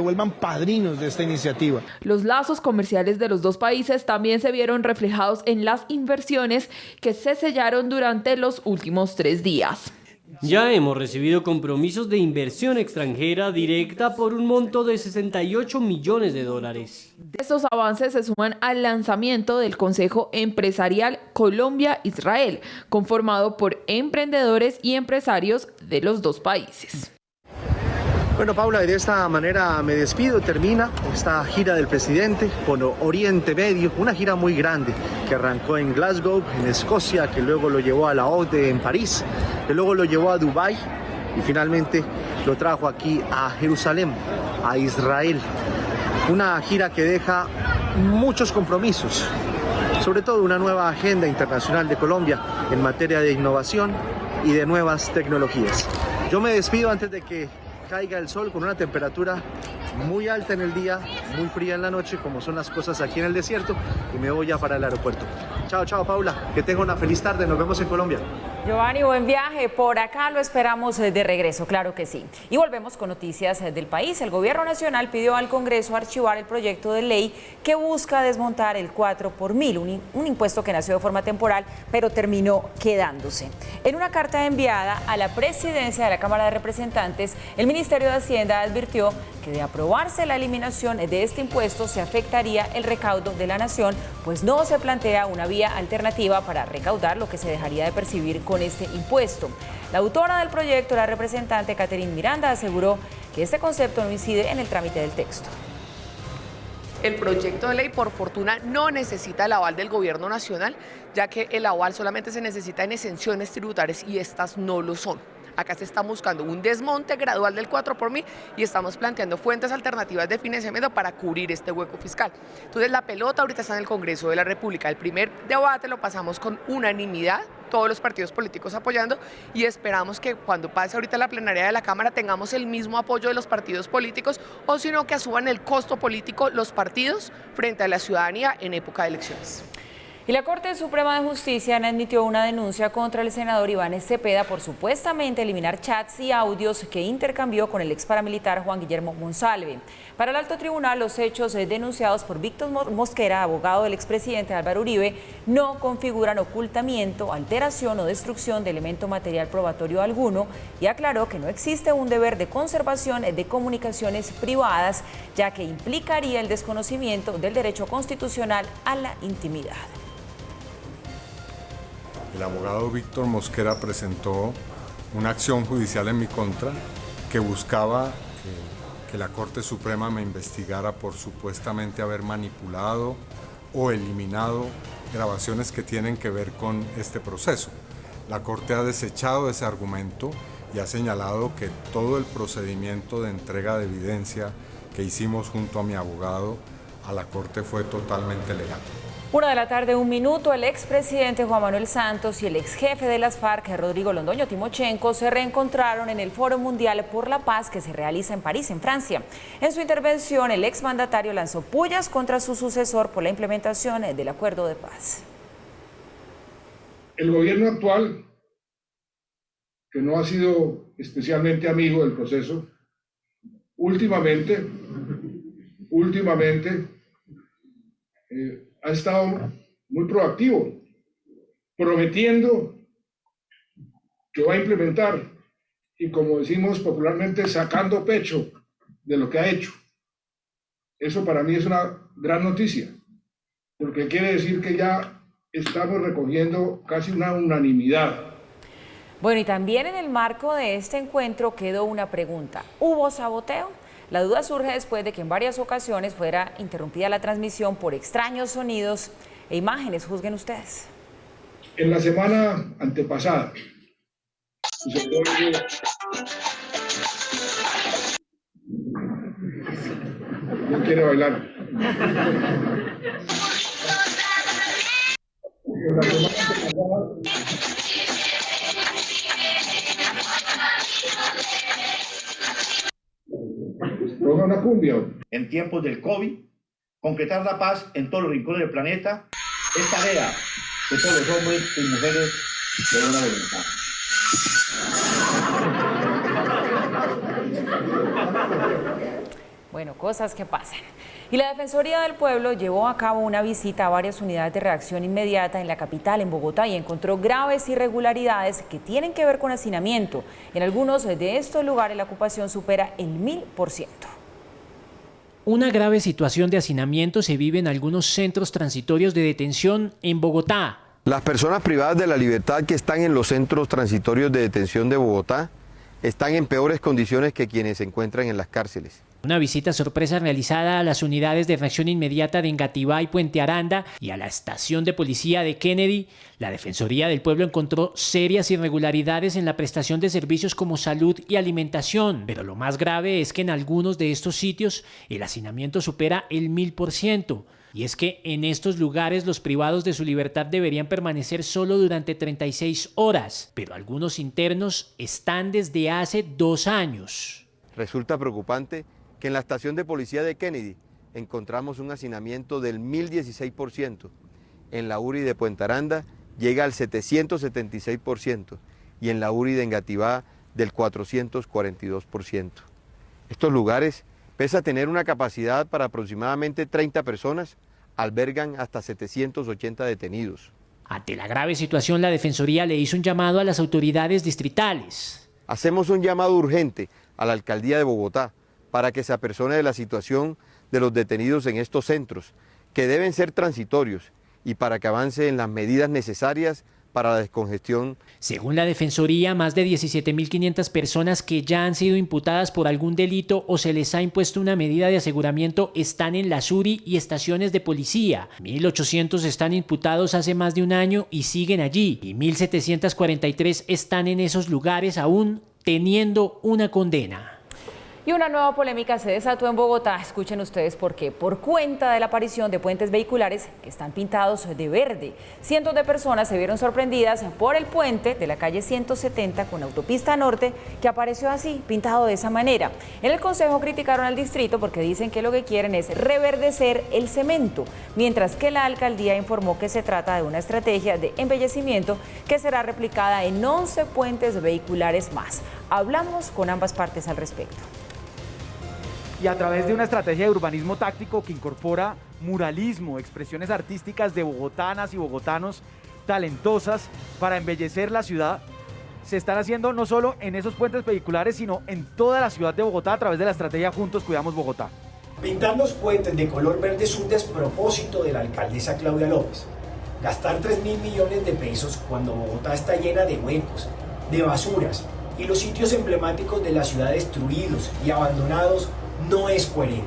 vuelvan padrinos de esta iniciativa. Los lazos comerciales de los dos países también se vieron reflejados en las inversiones que se sellaron durante los últimos 3 días. Ya hemos recibido compromisos de inversión extranjera directa por un monto de $68 millones. Estos avances se suman al lanzamiento del Consejo Empresarial Colombia-Israel, conformado por emprendedores y empresarios de los dos países. Bueno, Paula, y de esta manera me despido. Termina esta gira del presidente por Oriente Medio, una gira muy grande que arrancó en Glasgow, en Escocia, que luego lo llevó a la OCDE en París, que luego lo llevó a Dubái y finalmente lo trajo aquí a Jerusalén, a Israel. Una gira que deja muchos compromisos, sobre todo una nueva agenda internacional de Colombia en materia de innovación y de nuevas tecnologías. Yo me despido antes de que caiga el sol, con una temperatura muy alta en el día, muy fría en la noche, como son las cosas aquí en el desierto, y me voy ya para el aeropuerto. Chao, chao, Paula, que tenga una feliz tarde, nos vemos en Colombia. Giovanni, buen viaje. Por acá lo esperamos de regreso, claro que sí. Y volvemos con noticias del país. El gobierno nacional pidió al Congreso archivar el proyecto de ley que busca desmontar el 4 por mil, un impuesto que nació de forma temporal, pero terminó quedándose. En una carta enviada a la presidencia de la Cámara de Representantes, el Ministerio de Hacienda advirtió que de aprobarse la eliminación de este impuesto se afectaría el recaudo de la nación, pues no se plantea una vía alternativa para recaudar lo que se dejaría de percibir con este impuesto. La autora del proyecto, la representante Catherine Miranda, aseguró que este concepto no incide en el trámite del texto. El proyecto de ley, por fortuna, no necesita el aval del gobierno nacional, ya que el aval solamente se necesita en exenciones tributarias y estas no lo son. Acá se está buscando un desmonte gradual del 4 por mil y estamos planteando fuentes alternativas de financiamiento para cubrir este hueco fiscal. Entonces la pelota ahorita está en el Congreso de la República. El primer debate lo pasamos con unanimidad, todos los partidos políticos apoyando, y esperamos que cuando pase ahorita la plenaria de la Cámara tengamos el mismo apoyo de los partidos políticos, o sino que asuman el costo político los partidos frente a la ciudadanía en época de elecciones. Y la Corte Suprema de Justicia admitió una denuncia contra el senador Iván Cepeda por supuestamente eliminar chats y audios que intercambió con el ex paramilitar Juan Guillermo Monsalve. Para el alto tribunal, los hechos denunciados por Víctor Mosquera, abogado del expresidente Álvaro Uribe, no configuran ocultamiento, alteración o destrucción de elemento material probatorio alguno, y aclaró que no existe un deber de conservación de comunicaciones privadas, ya que implicaría el desconocimiento del derecho constitucional a la intimidad. El abogado Víctor Mosquera presentó una acción judicial en mi contra que buscaba que la Corte Suprema me investigara por supuestamente haber manipulado o eliminado grabaciones que tienen que ver con este proceso. La Corte ha desechado ese argumento y ha señalado que todo el procedimiento de entrega de evidencia que hicimos junto a mi abogado a la Corte fue totalmente legal. 1:01 p.m, el expresidente Juan Manuel Santos y el exjefe de las FARC, Rodrigo Londoño Timochenko, se reencontraron en el Foro Mundial por la Paz que se realiza en París, en Francia. En su intervención, el exmandatario lanzó pullas contra su sucesor por la implementación del acuerdo de paz. El gobierno actual, que no ha sido especialmente amigo del proceso, últimamente ha estado muy proactivo, prometiendo que va a implementar y, como decimos popularmente, sacando pecho de lo que ha hecho. Eso para mí es una gran noticia, porque quiere decir que ya estamos recogiendo casi una unanimidad. Bueno, y también en el marco de este encuentro quedó una pregunta. ¿Hubo saboteo? La duda surge después de que en varias ocasiones fuera interrumpida la transmisión por extraños sonidos e imágenes. Juzguen ustedes. En la semana antepasada, no quiere bailar. Ponga una cumbia. En tiempos del COVID, concretar la paz en todos los rincones del planeta es tarea de todos los hombres y mujeres de buena voluntad. Bueno, cosas que pasan. Y la Defensoría del Pueblo llevó a cabo una visita a varias unidades de reacción inmediata en la capital, en Bogotá, y encontró graves irregularidades que tienen que ver con hacinamiento. En algunos de estos lugares la ocupación supera el 1000%. Una grave situación de hacinamiento se vive en algunos centros transitorios de detención en Bogotá. Las personas privadas de la libertad que están en los centros transitorios de detención de Bogotá están en peores condiciones que quienes se encuentran en las cárceles. Una visita sorpresa realizada a las unidades de reacción inmediata de Engativá y Puente Aranda y a la estación de policía de Kennedy. La Defensoría del Pueblo encontró serias irregularidades en la prestación de servicios como salud y alimentación. Pero lo más grave es que en algunos de estos sitios el hacinamiento supera el 1000%. Y es que en estos lugares los privados de su libertad deberían permanecer solo durante 36 horas, pero algunos internos están desde hace 2 años. Resulta preocupante que en la estación de policía de Kennedy encontramos un hacinamiento del 1016%, en la URI de Puente Aranda llega al 776% y en la URI de Engativá del 442%. Estos lugares, pese a tener una capacidad para aproximadamente 30 personas, albergan hasta 780 detenidos. Ante la grave situación, la Defensoría le hizo un llamado a las autoridades distritales. Hacemos un llamado urgente a la Alcaldía de Bogotá para que se apersone de la situación de los detenidos en estos centros, que deben ser transitorios, y para que avance en las medidas necesarias para la descongestión. Según la Defensoría, más de 17.500 personas que ya han sido imputadas por algún delito o se les ha impuesto una medida de aseguramiento están en las URI y estaciones de policía. 1.800 están imputados hace más de un año y siguen allí, y 1.743 están en esos lugares aún teniendo una condena. Y una nueva polémica se desató en Bogotá. Escuchen ustedes por qué. Por cuenta de la aparición de puentes vehiculares que están pintados de verde. Cientos de personas se vieron sorprendidas por el puente de la calle 170 con autopista norte que apareció así, pintado de esa manera. En el Consejo criticaron al distrito porque dicen que lo que quieren es reverdecer el cemento, mientras que la alcaldía informó que se trata de una estrategia de embellecimiento que será replicada en 11 puentes vehiculares más. Hablamos con ambas partes al respecto. Y a través de una estrategia de urbanismo táctico que incorpora muralismo, expresiones artísticas de bogotanas y bogotanos talentosas para embellecer la ciudad, se están haciendo no solo en esos puentes vehiculares, sino en toda la ciudad de Bogotá a través de la estrategia Juntos Cuidamos Bogotá. Pintar los puentes de color verde es un despropósito de la alcaldesa Claudia López. Gastar 3.000 millones de pesos cuando Bogotá está llena de huecos, de basuras y los sitios emblemáticos de la ciudad destruidos y abandonados no es coherente.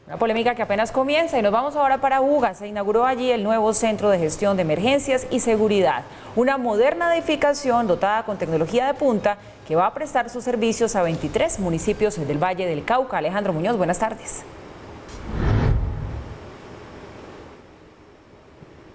Una polémica que apenas comienza y nos vamos ahora para Buga. Se inauguró allí el nuevo Centro de Gestión de Emergencias y Seguridad, una moderna edificación dotada con tecnología de punta que va a prestar sus servicios a 23 municipios del Valle del Cauca. Alejandro Muñoz, buenas tardes.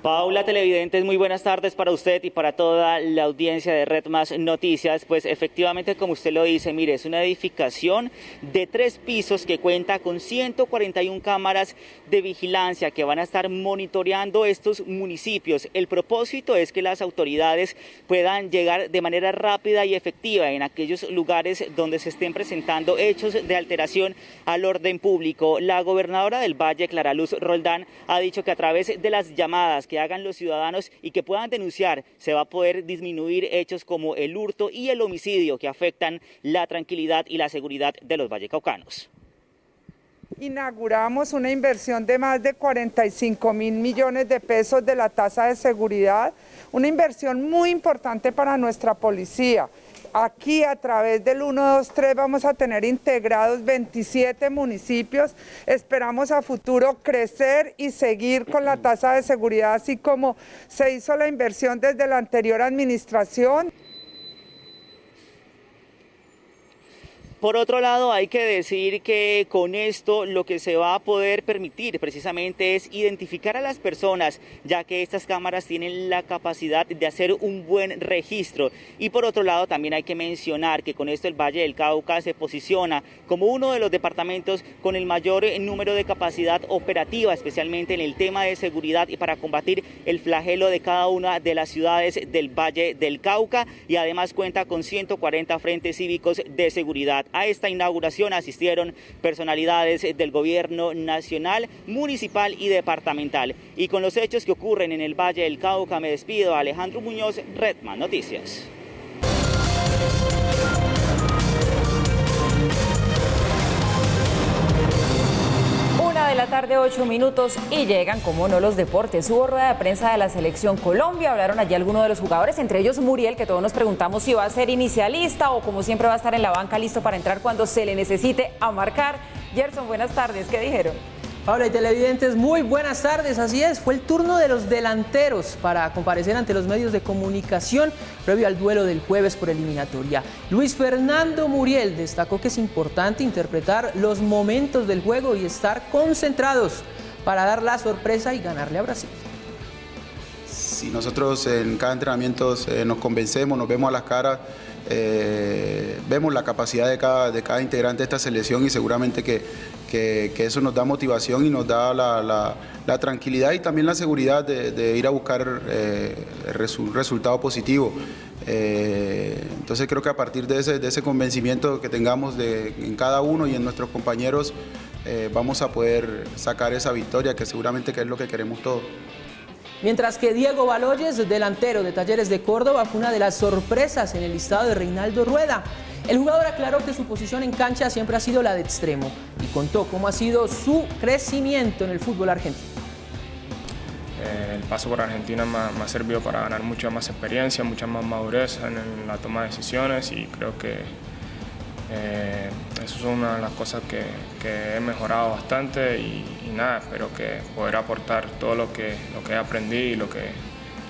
Paula, televidentes, muy buenas tardes para usted y para toda la audiencia de Red Más Noticias. Pues efectivamente, como usted lo dice, mire, es una edificación de 3 pisos que cuenta con 141 cámaras de vigilancia que van a estar monitoreando estos municipios. El propósito es que las autoridades puedan llegar de manera rápida y efectiva en aquellos lugares donde se estén presentando hechos de alteración al orden público. La gobernadora del Valle, Clara Luz Roldán, ha dicho que a través de las llamadas que hagan los ciudadanos y que puedan denunciar, se va a poder disminuir hechos como el hurto y el homicidio que afectan la tranquilidad y la seguridad de los vallecaucanos. inauguramos una inversión de más de 45.000 millones de pesos de la tasa de seguridad, una inversión muy importante para nuestra policía. Aquí a través del 123 vamos a tener integrados 27 municipios, esperamos a futuro crecer y seguir con la tasa de seguridad, así como se hizo la inversión desde la anterior administración. Por otro lado, hay que decir que con esto lo que se va a poder permitir precisamente es identificar a las personas, ya que estas cámaras tienen la capacidad de hacer un buen registro. Y por otro lado, también hay que mencionar que con esto el Valle del Cauca se posiciona como uno de los departamentos con el mayor número de capacidad operativa, especialmente en el tema de seguridad y para combatir el flagelo de cada una de las ciudades del Valle del Cauca, y además cuenta con 140 frentes cívicos de seguridad. A esta inauguración asistieron personalidades del gobierno nacional, municipal y departamental. Y con los hechos que ocurren en el Valle del Cauca me despido. Alejandro Muñoz, Red Más Noticias. 1:08 p.m. y llegan, como no, los deportes. Hubo rueda de prensa de la Selección Colombia, hablaron allí algunos de los jugadores, entre ellos Muriel, que todos nos preguntamos si va a ser inicialista o como siempre va a estar en la banca listo para entrar cuando se le necesite a marcar. Gerson, buenas tardes, ¿qué dijeron? Hola y televidentes, muy buenas tardes, así es, fue el turno de los delanteros para comparecer ante los medios de comunicación previo al duelo del jueves por eliminatoria. Luis Fernando Muriel destacó que es importante interpretar los momentos del juego y estar concentrados para dar la sorpresa y ganarle a Brasil. Si nosotros en cada entrenamiento nos convencemos, nos vemos a las caras, vemos la capacidad de cada integrante de esta selección y seguramente que eso nos da motivación y nos da la tranquilidad y también la seguridad de ir a buscar un resultado positivo. Entonces creo que a partir de ese convencimiento que tengamos en cada uno y en nuestros compañeros vamos a poder sacar esa victoria que seguramente que es lo que queremos todos. Mientras que Diego Baloyes, delantero de Talleres de Córdoba, fue una de las sorpresas en el listado de Reinaldo Rueda. El jugador aclaró que su posición en cancha siempre ha sido la de extremo y contó cómo ha sido su crecimiento en el fútbol argentino. El paso por Argentina me ha servido para ganar mucha más experiencia, mucha más madurez en la toma de decisiones y creo que eso es una de las cosas que he mejorado bastante y nada, espero que poder aportar todo lo que he aprendido y la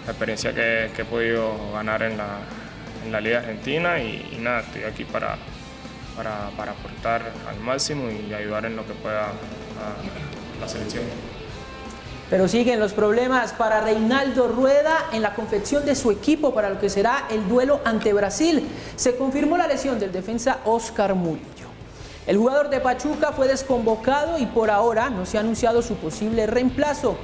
experiencia que he podido ganar en la Liga Argentina y nada, estoy aquí para aportar al máximo y ayudar en lo que pueda a la selección. Pero siguen los problemas para Reinaldo Rueda en la confección de su equipo para lo que será el duelo ante Brasil. Se confirmó la lesión del defensa Oscar Murillo. El jugador de Pachuca fue desconvocado y por ahora no se ha anunciado su posible reemplazo.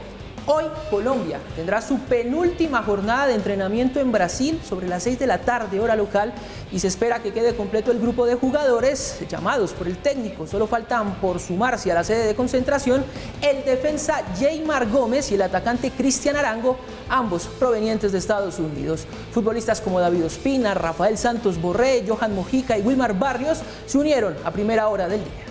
Hoy Colombia tendrá su penúltima jornada de entrenamiento en Brasil sobre las 6 de la tarde, hora local, y se espera que quede completo el grupo de jugadores llamados por el técnico. Solo faltan por sumarse a la sede de concentración el defensa Yeimar Gómez y el atacante Cristian Arango, ambos provenientes de Estados Unidos. Futbolistas como David Ospina, Rafael Santos Borré, Johan Mojica y Wilmar Barrios se unieron a primera hora del día.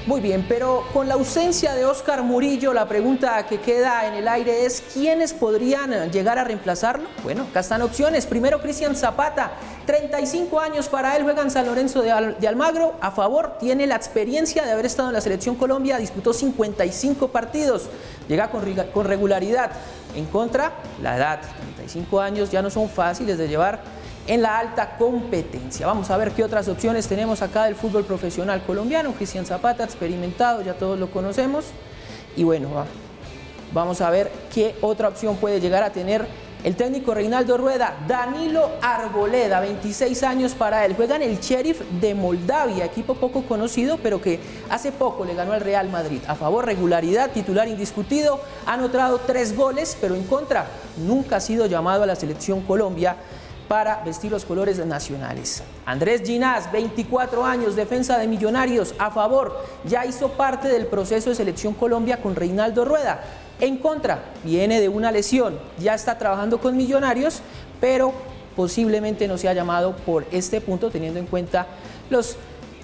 Muy bien, pero con la ausencia de Oscar Murillo, la pregunta que queda en el aire es ¿quiénes podrían llegar a reemplazarlo? Bueno, acá están opciones. Primero, Cristian Zapata, 35 años para él, juega en San Lorenzo de Almagro. A favor, tiene la experiencia de haber estado en la Selección Colombia, disputó 55 partidos, llega con regularidad. En contra, la edad, 35 años ya no son fáciles de llevar en la alta competencia. Vamos a ver qué otras opciones tenemos acá del fútbol profesional colombiano. Cristian Zapata, experimentado, ya todos lo conocemos. Y bueno, vamos a ver qué otra opción puede llegar a tener el técnico Reinaldo Rueda. Danilo Arboleda, 26 años para él. Juega en el Sheriff de Moldavia, equipo poco conocido, pero que hace poco le ganó al Real Madrid. A favor, regularidad, titular indiscutido, ha anotado 3 goles, pero en contra, nunca ha sido llamado a la Selección Colombia para vestir los colores nacionales. Andrés Ginás, 24 años, defensa de Millonarios, a favor, ya hizo parte del proceso de Selección Colombia con Reinaldo Rueda. En contra, viene de una lesión, ya está trabajando con Millonarios, pero posiblemente no sea llamado por este punto, teniendo en cuenta los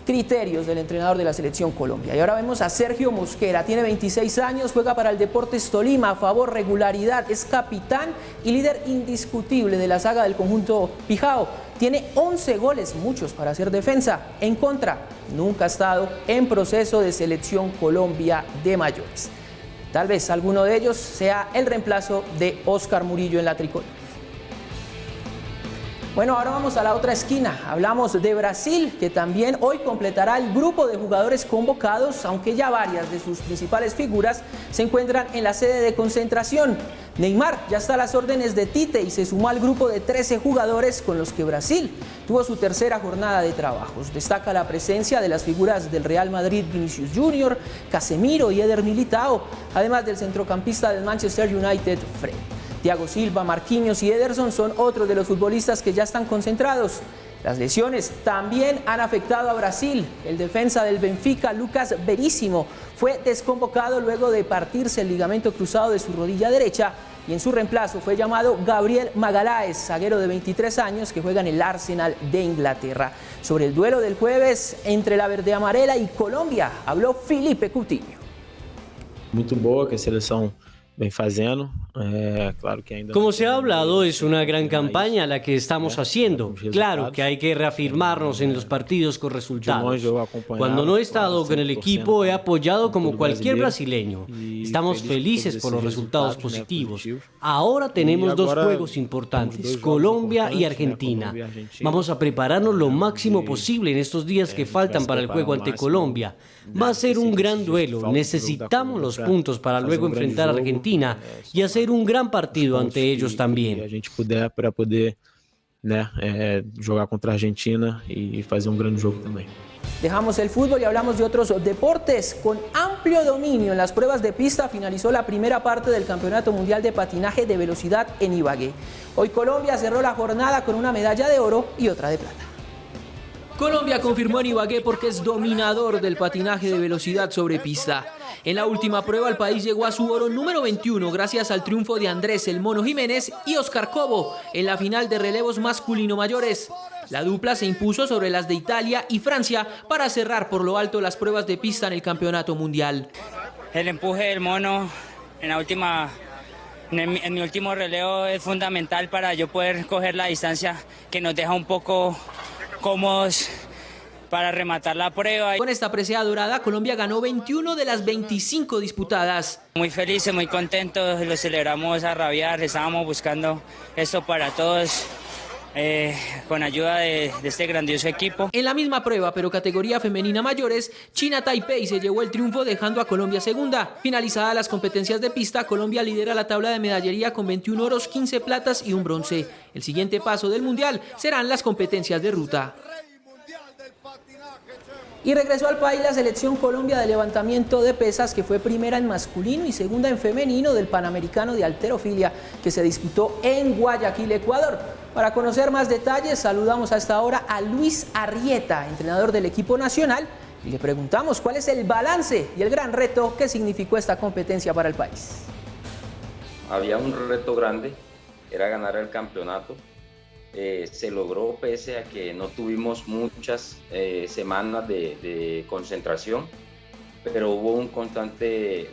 criterios del entrenador de la Selección Colombia. Y ahora vemos a Sergio Mosquera, tiene 26 años, juega para el Deportes Tolima, a favor, regularidad, es capitán y líder indiscutible de la saga del conjunto Pijao. Tiene 11 goles, muchos para hacer defensa. En contra, nunca ha estado en proceso de Selección Colombia de mayores. Tal vez alguno de ellos sea el reemplazo de Óscar Murillo en la tricolor. Bueno, ahora vamos a la otra esquina. Hablamos de Brasil, que también hoy completará el grupo de jugadores convocados, aunque ya varias de sus principales figuras se encuentran en la sede de concentración. Neymar ya está a las órdenes de Tite y se sumó al grupo de 13 jugadores con los que Brasil tuvo su tercera jornada de trabajos. Destaca la presencia de las figuras del Real Madrid, Vinicius Junior, Casemiro y Eder Militao, además del centrocampista del Manchester United, Fred. Thiago Silva, Marquinhos y Ederson son otros de los futbolistas que ya están concentrados. Las lesiones también han afectado a Brasil. El defensa del Benfica, Lucas Veríssimo, fue desconvocado luego de partirse el ligamento cruzado de su rodilla derecha y en su reemplazo fue llamado Gabriel Magalhães, zaguero de 23 años que juega en el Arsenal de Inglaterra. Sobre el duelo del jueves entre la verde amarela y Colombia, habló Felipe Coutinho. Muito boa que a seleção vem fazendo. Claro que ainda Como se ha hablado, es una gran campaña la que estamos haciendo. Claro que hay que reafirmarnos en los partidos con resultados. Cuando no he estado con el equipo, he apoyado como cualquier brasileño. Estamos felices por los resultados positivos. Ahora tenemos dos juegos importantes, Colombia y Argentina. Vamos a prepararnos lo máximo posible en estos días que faltan para el juego ante Colombia. Va a ser un gran duelo. Necesitamos los puntos para luego enfrentar a Argentina y hacer un gran partido ante ellos también. A gente puder para poder, jogar contra a Argentina y hacer un gran juego también. Dejamos el fútbol y hablamos de otros deportes. Con amplio dominio en las pruebas de pista finalizó la primera parte del Campeonato Mundial de Patinaje de Velocidad en Ibagué. Hoy Colombia cerró la jornada con una medalla de oro y otra de plata. Colombia confirmó en Ibagué porque es dominador del patinaje de velocidad sobre pista. En la última prueba el país llegó a su oro número 21 gracias al triunfo de Andrés El Mono Jiménez y Oscar Cobo en la final de relevos masculino mayores. La dupla se impuso sobre las de Italia y Francia para cerrar por lo alto las pruebas de pista en el campeonato mundial. El empuje del Mono en mi último relevo es fundamental para yo poder coger la distancia que nos deja un poco cómodos para rematar la prueba. Con esta presea dorada, Colombia ganó 21 de las 25 disputadas. Muy felices, muy contentos, lo celebramos a rabiar, estábamos buscando esto para todos. Con ayuda de este grandioso equipo. En la misma prueba, pero categoría femenina mayores, China Taipei se llevó el triunfo dejando a Colombia segunda. Finalizadas las competencias de pista, Colombia lidera la tabla de medallería con 21 oros, 15 platas y un bronce. El siguiente paso del mundial serán las competencias de ruta. Y regresó al país la selección Colombia de levantamiento de pesas, que fue primera en masculino y segunda en femenino del Panamericano de Halterofilia, que se disputó en Guayaquil, Ecuador. Para conocer más detalles, saludamos a esta hora a Luis Arrieta, entrenador del equipo nacional, y le preguntamos cuál es el balance y el gran reto que significó esta competencia para el país. Había un reto grande, era ganar el campeonato. Se logró pese a que no tuvimos muchas semanas de concentración, pero hubo una constante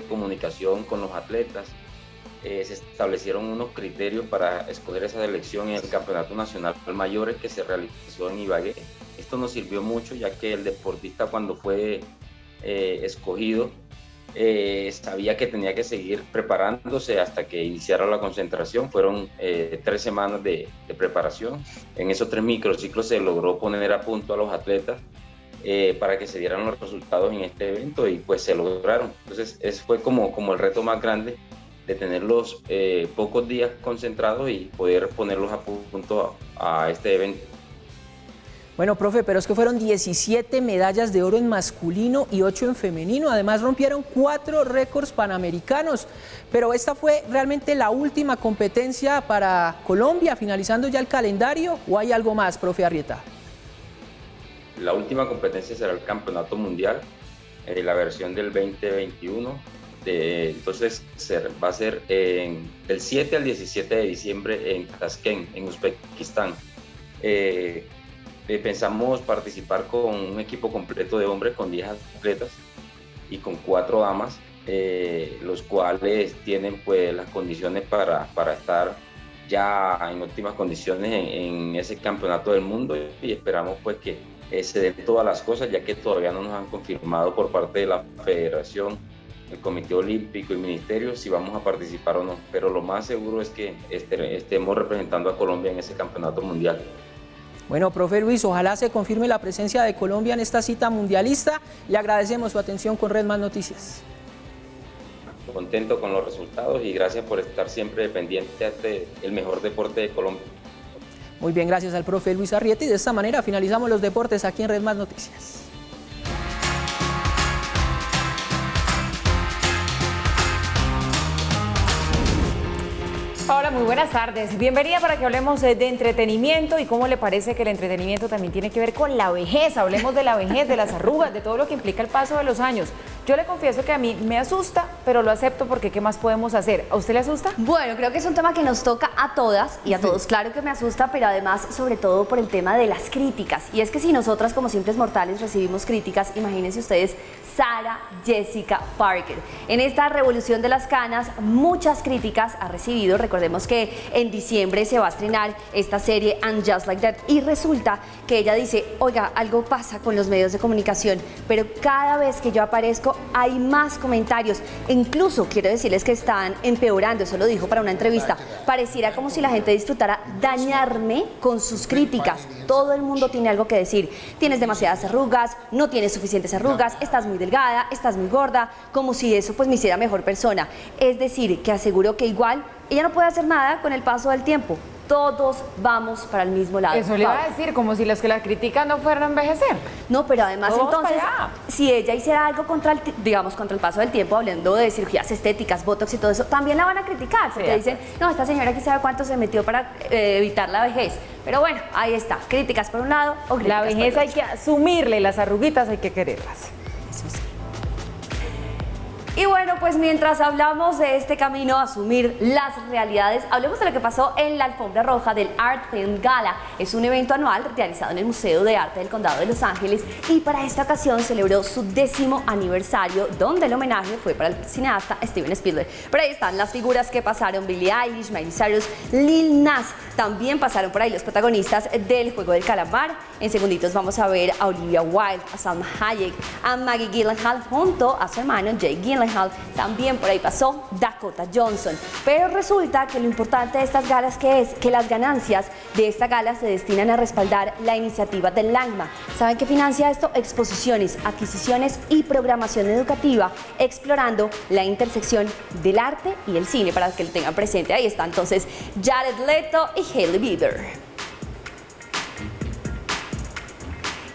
comunicación con los atletas. Se establecieron unos criterios para escoger esa selección en el Campeonato Nacional Mayores que se realizó en Ibagué. Esto nos sirvió mucho, ya que el deportista, cuando fue escogido, sabía que tenía que seguir preparándose hasta que iniciara la concentración. Fueron 3 semanas de preparación. En esos 3 microciclos se logró poner a punto a los atletas para que se dieran los resultados en este evento, y pues se lograron. Entonces ese fue como el reto más grande, de tenerlos pocos días concentrados y poder ponerlos a punto a este evento. Bueno, profe, pero es que fueron 17 medallas de oro en masculino y 8 en femenino. Además rompieron 4 récords panamericanos. Pero esta fue realmente la última competencia para Colombia, finalizando ya el calendario, ¿o hay algo más, profe Arrieta? La última competencia será el Campeonato Mundial, la versión del 2021. Entonces va a ser del 7 al 17 de diciembre en Tashkent, en Uzbekistán. pensamos participar con un equipo completo de hombres, con 10 atletas y con 4 damas, los cuales tienen pues las condiciones para estar ya en óptimas condiciones en ese campeonato del mundo, y esperamos pues que se den todas las cosas, ya que todavía no nos han confirmado por parte de la Federación, el Comité Olímpico y Ministerio si vamos a participar o no, pero lo más seguro es que estemos representando a Colombia en ese campeonato mundial. Bueno, profe Luis, ojalá se confirme la presencia de Colombia en esta cita mundialista. Le agradecemos su atención con Red Más Noticias. Contento con los resultados y gracias por estar siempre pendiente de el mejor deporte de Colombia. Muy bien, gracias al profe Luis Arrieta, y de esta manera finalizamos los deportes aquí en Red Más Noticias. Hola, muy buenas tardes. Bienvenida para que hablemos de entretenimiento y cómo le parece que el entretenimiento también tiene que ver con la vejez. Hablemos de la vejez, de las arrugas, de todo lo que implica el paso de los años. Yo le confieso que a mí me asusta, pero lo acepto porque ¿qué más podemos hacer? ¿A usted le asusta? Bueno, creo que es un tema que nos toca a todas y a todos. Claro que me asusta, pero además, sobre todo por el tema de las críticas. Y es que si nosotras como simples mortales recibimos críticas, imagínense ustedes Sarah Jessica Parker. En esta revolución de las canas, muchas críticas ha recibido. Recordemos que en diciembre se va a estrenar esta serie And Just Like That, y resulta que ella dice, oiga, algo pasa con los medios de comunicación, pero cada vez que yo aparezco hay más comentarios, e incluso quiero decirles que están empeorando. Eso lo dijo para una entrevista. Pareciera como si la gente disfrutara dañarme con sus críticas. Todo el mundo tiene algo que decir. Tienes demasiadas arrugas, no tienes suficientes arrugas, estás muy delgada, estás muy gorda, como si eso pues me hiciera mejor persona. Es decir, que aseguró que igual ella no puede hacer nada con el paso del tiempo. Todos vamos para el mismo lado. Eso le iba a decir, como si los que la critican no fueran a envejecer. No, pero además todos entonces, si ella hiciera algo contra el paso del tiempo, hablando de cirugías estéticas, botox y todo eso, también la van a criticar, porque sí, dicen, no, esta señora aquí sabe cuánto se metió para evitar la vejez. Pero bueno, ahí está, críticas por un lado o críticas la vejez por hay que asumirle, las arruguitas hay que quererlas. Eso sí. Y bueno, pues mientras hablamos de este camino a asumir las realidades, hablemos de lo que pasó en la alfombra roja del Art Film Gala. Es un evento anual realizado en el Museo de Arte del Condado de Los Ángeles, y para esta ocasión celebró su 10º aniversario, donde el homenaje fue para el cineasta Steven Spielberg. Por ahí están las figuras que pasaron: Billie Eilish, Miley Cyrus, Lil Nas. También pasaron por ahí los protagonistas del Juego del Calamar. En segunditos vamos a ver a Olivia Wilde, a Salma Hayek, a Maggie Gyllenhaal junto a su hermano Jake Gyllenhaal. También por ahí pasó Dakota Johnson. Pero resulta que lo importante de estas galas es que las ganancias de esta gala se destinan a respaldar la iniciativa del LACMA. ¿Saben qué financia esto? Exposiciones, adquisiciones y programación educativa, explorando la intersección del arte y el cine, para que lo tengan presente. Ahí está entonces Jared Leto y Hailey Bieber.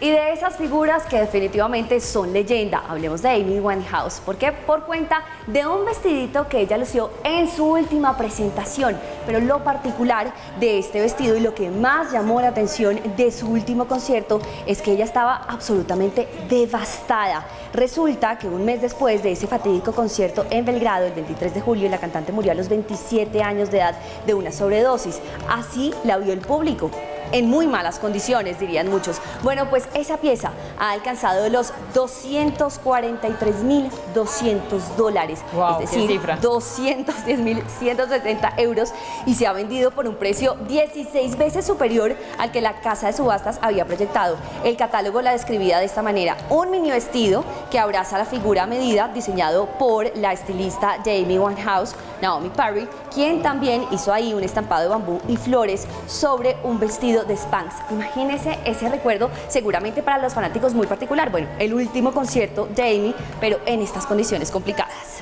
Y de esas figuras que definitivamente son leyenda, hablemos de Amy Winehouse, porque por cuenta de un vestidito que ella lució en su última presentación. Pero lo particular de este vestido y lo que más llamó la atención de su último concierto es que ella estaba absolutamente devastada. Resulta que un mes después de ese fatídico concierto en Belgrado, el 23 de julio, la cantante murió a los 27 años de edad de una sobredosis. Así la vio el público. En muy malas condiciones, dirían muchos. Bueno, pues esa pieza ha alcanzado los $243.200, wow, es decir, 210.160 euros, y se ha vendido por un precio 16 veces superior al que la casa de subastas había proyectado. El catálogo la describía de esta manera: un mini vestido que abraza la figura a medida, diseñado por la estilista de Amy Winehouse, Naomi Parry, quien también hizo ahí un estampado de bambú y flores sobre un vestido de Spanx. Imagínense ese recuerdo, seguramente para los fanáticos muy particular. Bueno, el último concierto de Amy, pero en estas condiciones complicadas.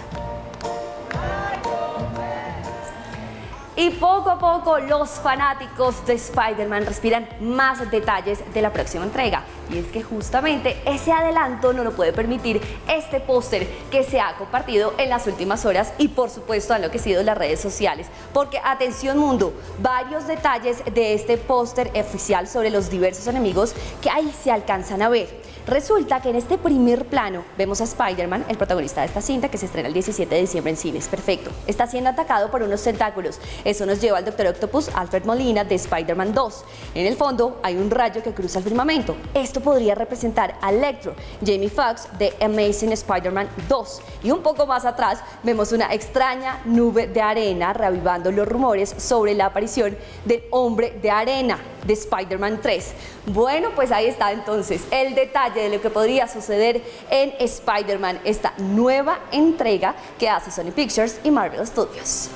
Y poco a poco los fanáticos de Spider-Man respiran más detalles de la próxima entrega. Y es que justamente ese adelanto no lo puede permitir este póster que se ha compartido en las últimas horas y por supuesto ha enloquecido las redes sociales. Porque atención mundo, varios detalles de este póster oficial sobre los diversos enemigos que ahí se alcanzan a ver. Resulta que en este primer plano vemos a Spider-Man, el protagonista de esta cinta, que se estrena el 17 de diciembre en cines. Perfecto. Está siendo atacado por unos tentáculos. Eso nos lleva al Dr. Octopus, Alfred Molina, de Spider-Man 2. En el fondo hay un rayo que cruza el firmamento. Esto podría representar a Electro, Jamie Foxx, de Amazing Spider-Man 2. Y un poco más atrás vemos una extraña nube de arena reavivando los rumores sobre la aparición del Hombre de Arena de Spider-Man 3. Bueno, pues ahí está entonces el detalle de lo que podría suceder en Spider-Man, esta nueva entrega que hace Sony Pictures y Marvel Studios.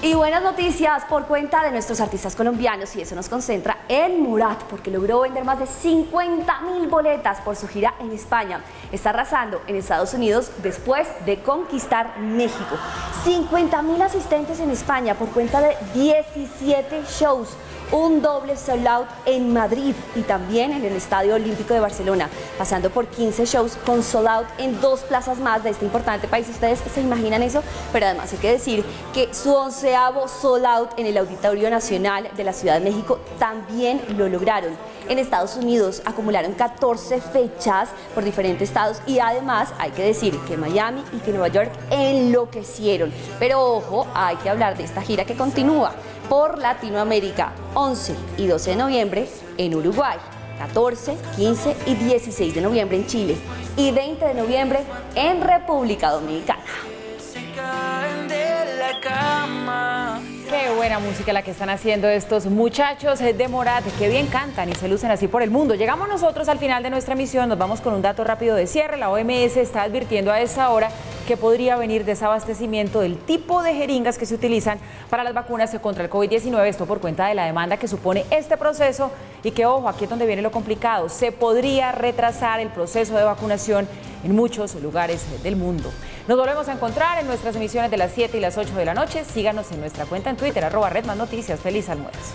Y buenas noticias por cuenta de nuestros artistas colombianos, y eso nos concentra en Morat, porque logró vender más de 50.000 boletas por su gira en España. Está arrasando en Estados Unidos después de conquistar México. 50.000 asistentes en España por cuenta de 17 shows. Un doble sold out en Madrid y también en el Estadio Olímpico de Barcelona, pasando por 15 shows con sold out en 2 plazas más de este importante país. ¿Ustedes se imaginan eso? Pero además hay que decir que su 11º sold out en el Auditorio Nacional de la Ciudad de México también lo lograron. En Estados Unidos acumularon 14 fechas por diferentes estados y además hay que decir que Miami y que Nueva York enloquecieron. Pero ojo, hay que hablar de esta gira que continúa por Latinoamérica, 11 y 12 de noviembre en Uruguay, 14, 15 y 16 de noviembre en Chile y 20 de noviembre en República Dominicana. Qué buena música la que están haciendo estos muchachos de Morat, qué bien cantan y se lucen así por el mundo. Llegamos nosotros al final de nuestra emisión, nos vamos con un dato rápido de cierre. La OMS está advirtiendo a esta hora que podría venir desabastecimiento del tipo de jeringas que se utilizan para las vacunas contra el COVID-19, esto por cuenta de la demanda que supone este proceso y que, ojo, aquí es donde viene lo complicado, se podría retrasar el proceso de vacunación en muchos lugares del mundo. Nos volvemos a encontrar en nuestras emisiones de las 7 y las 8 de la noche. Síganos en nuestra cuenta en Twitter, @RedmanNoticias. Feliz almuerzo.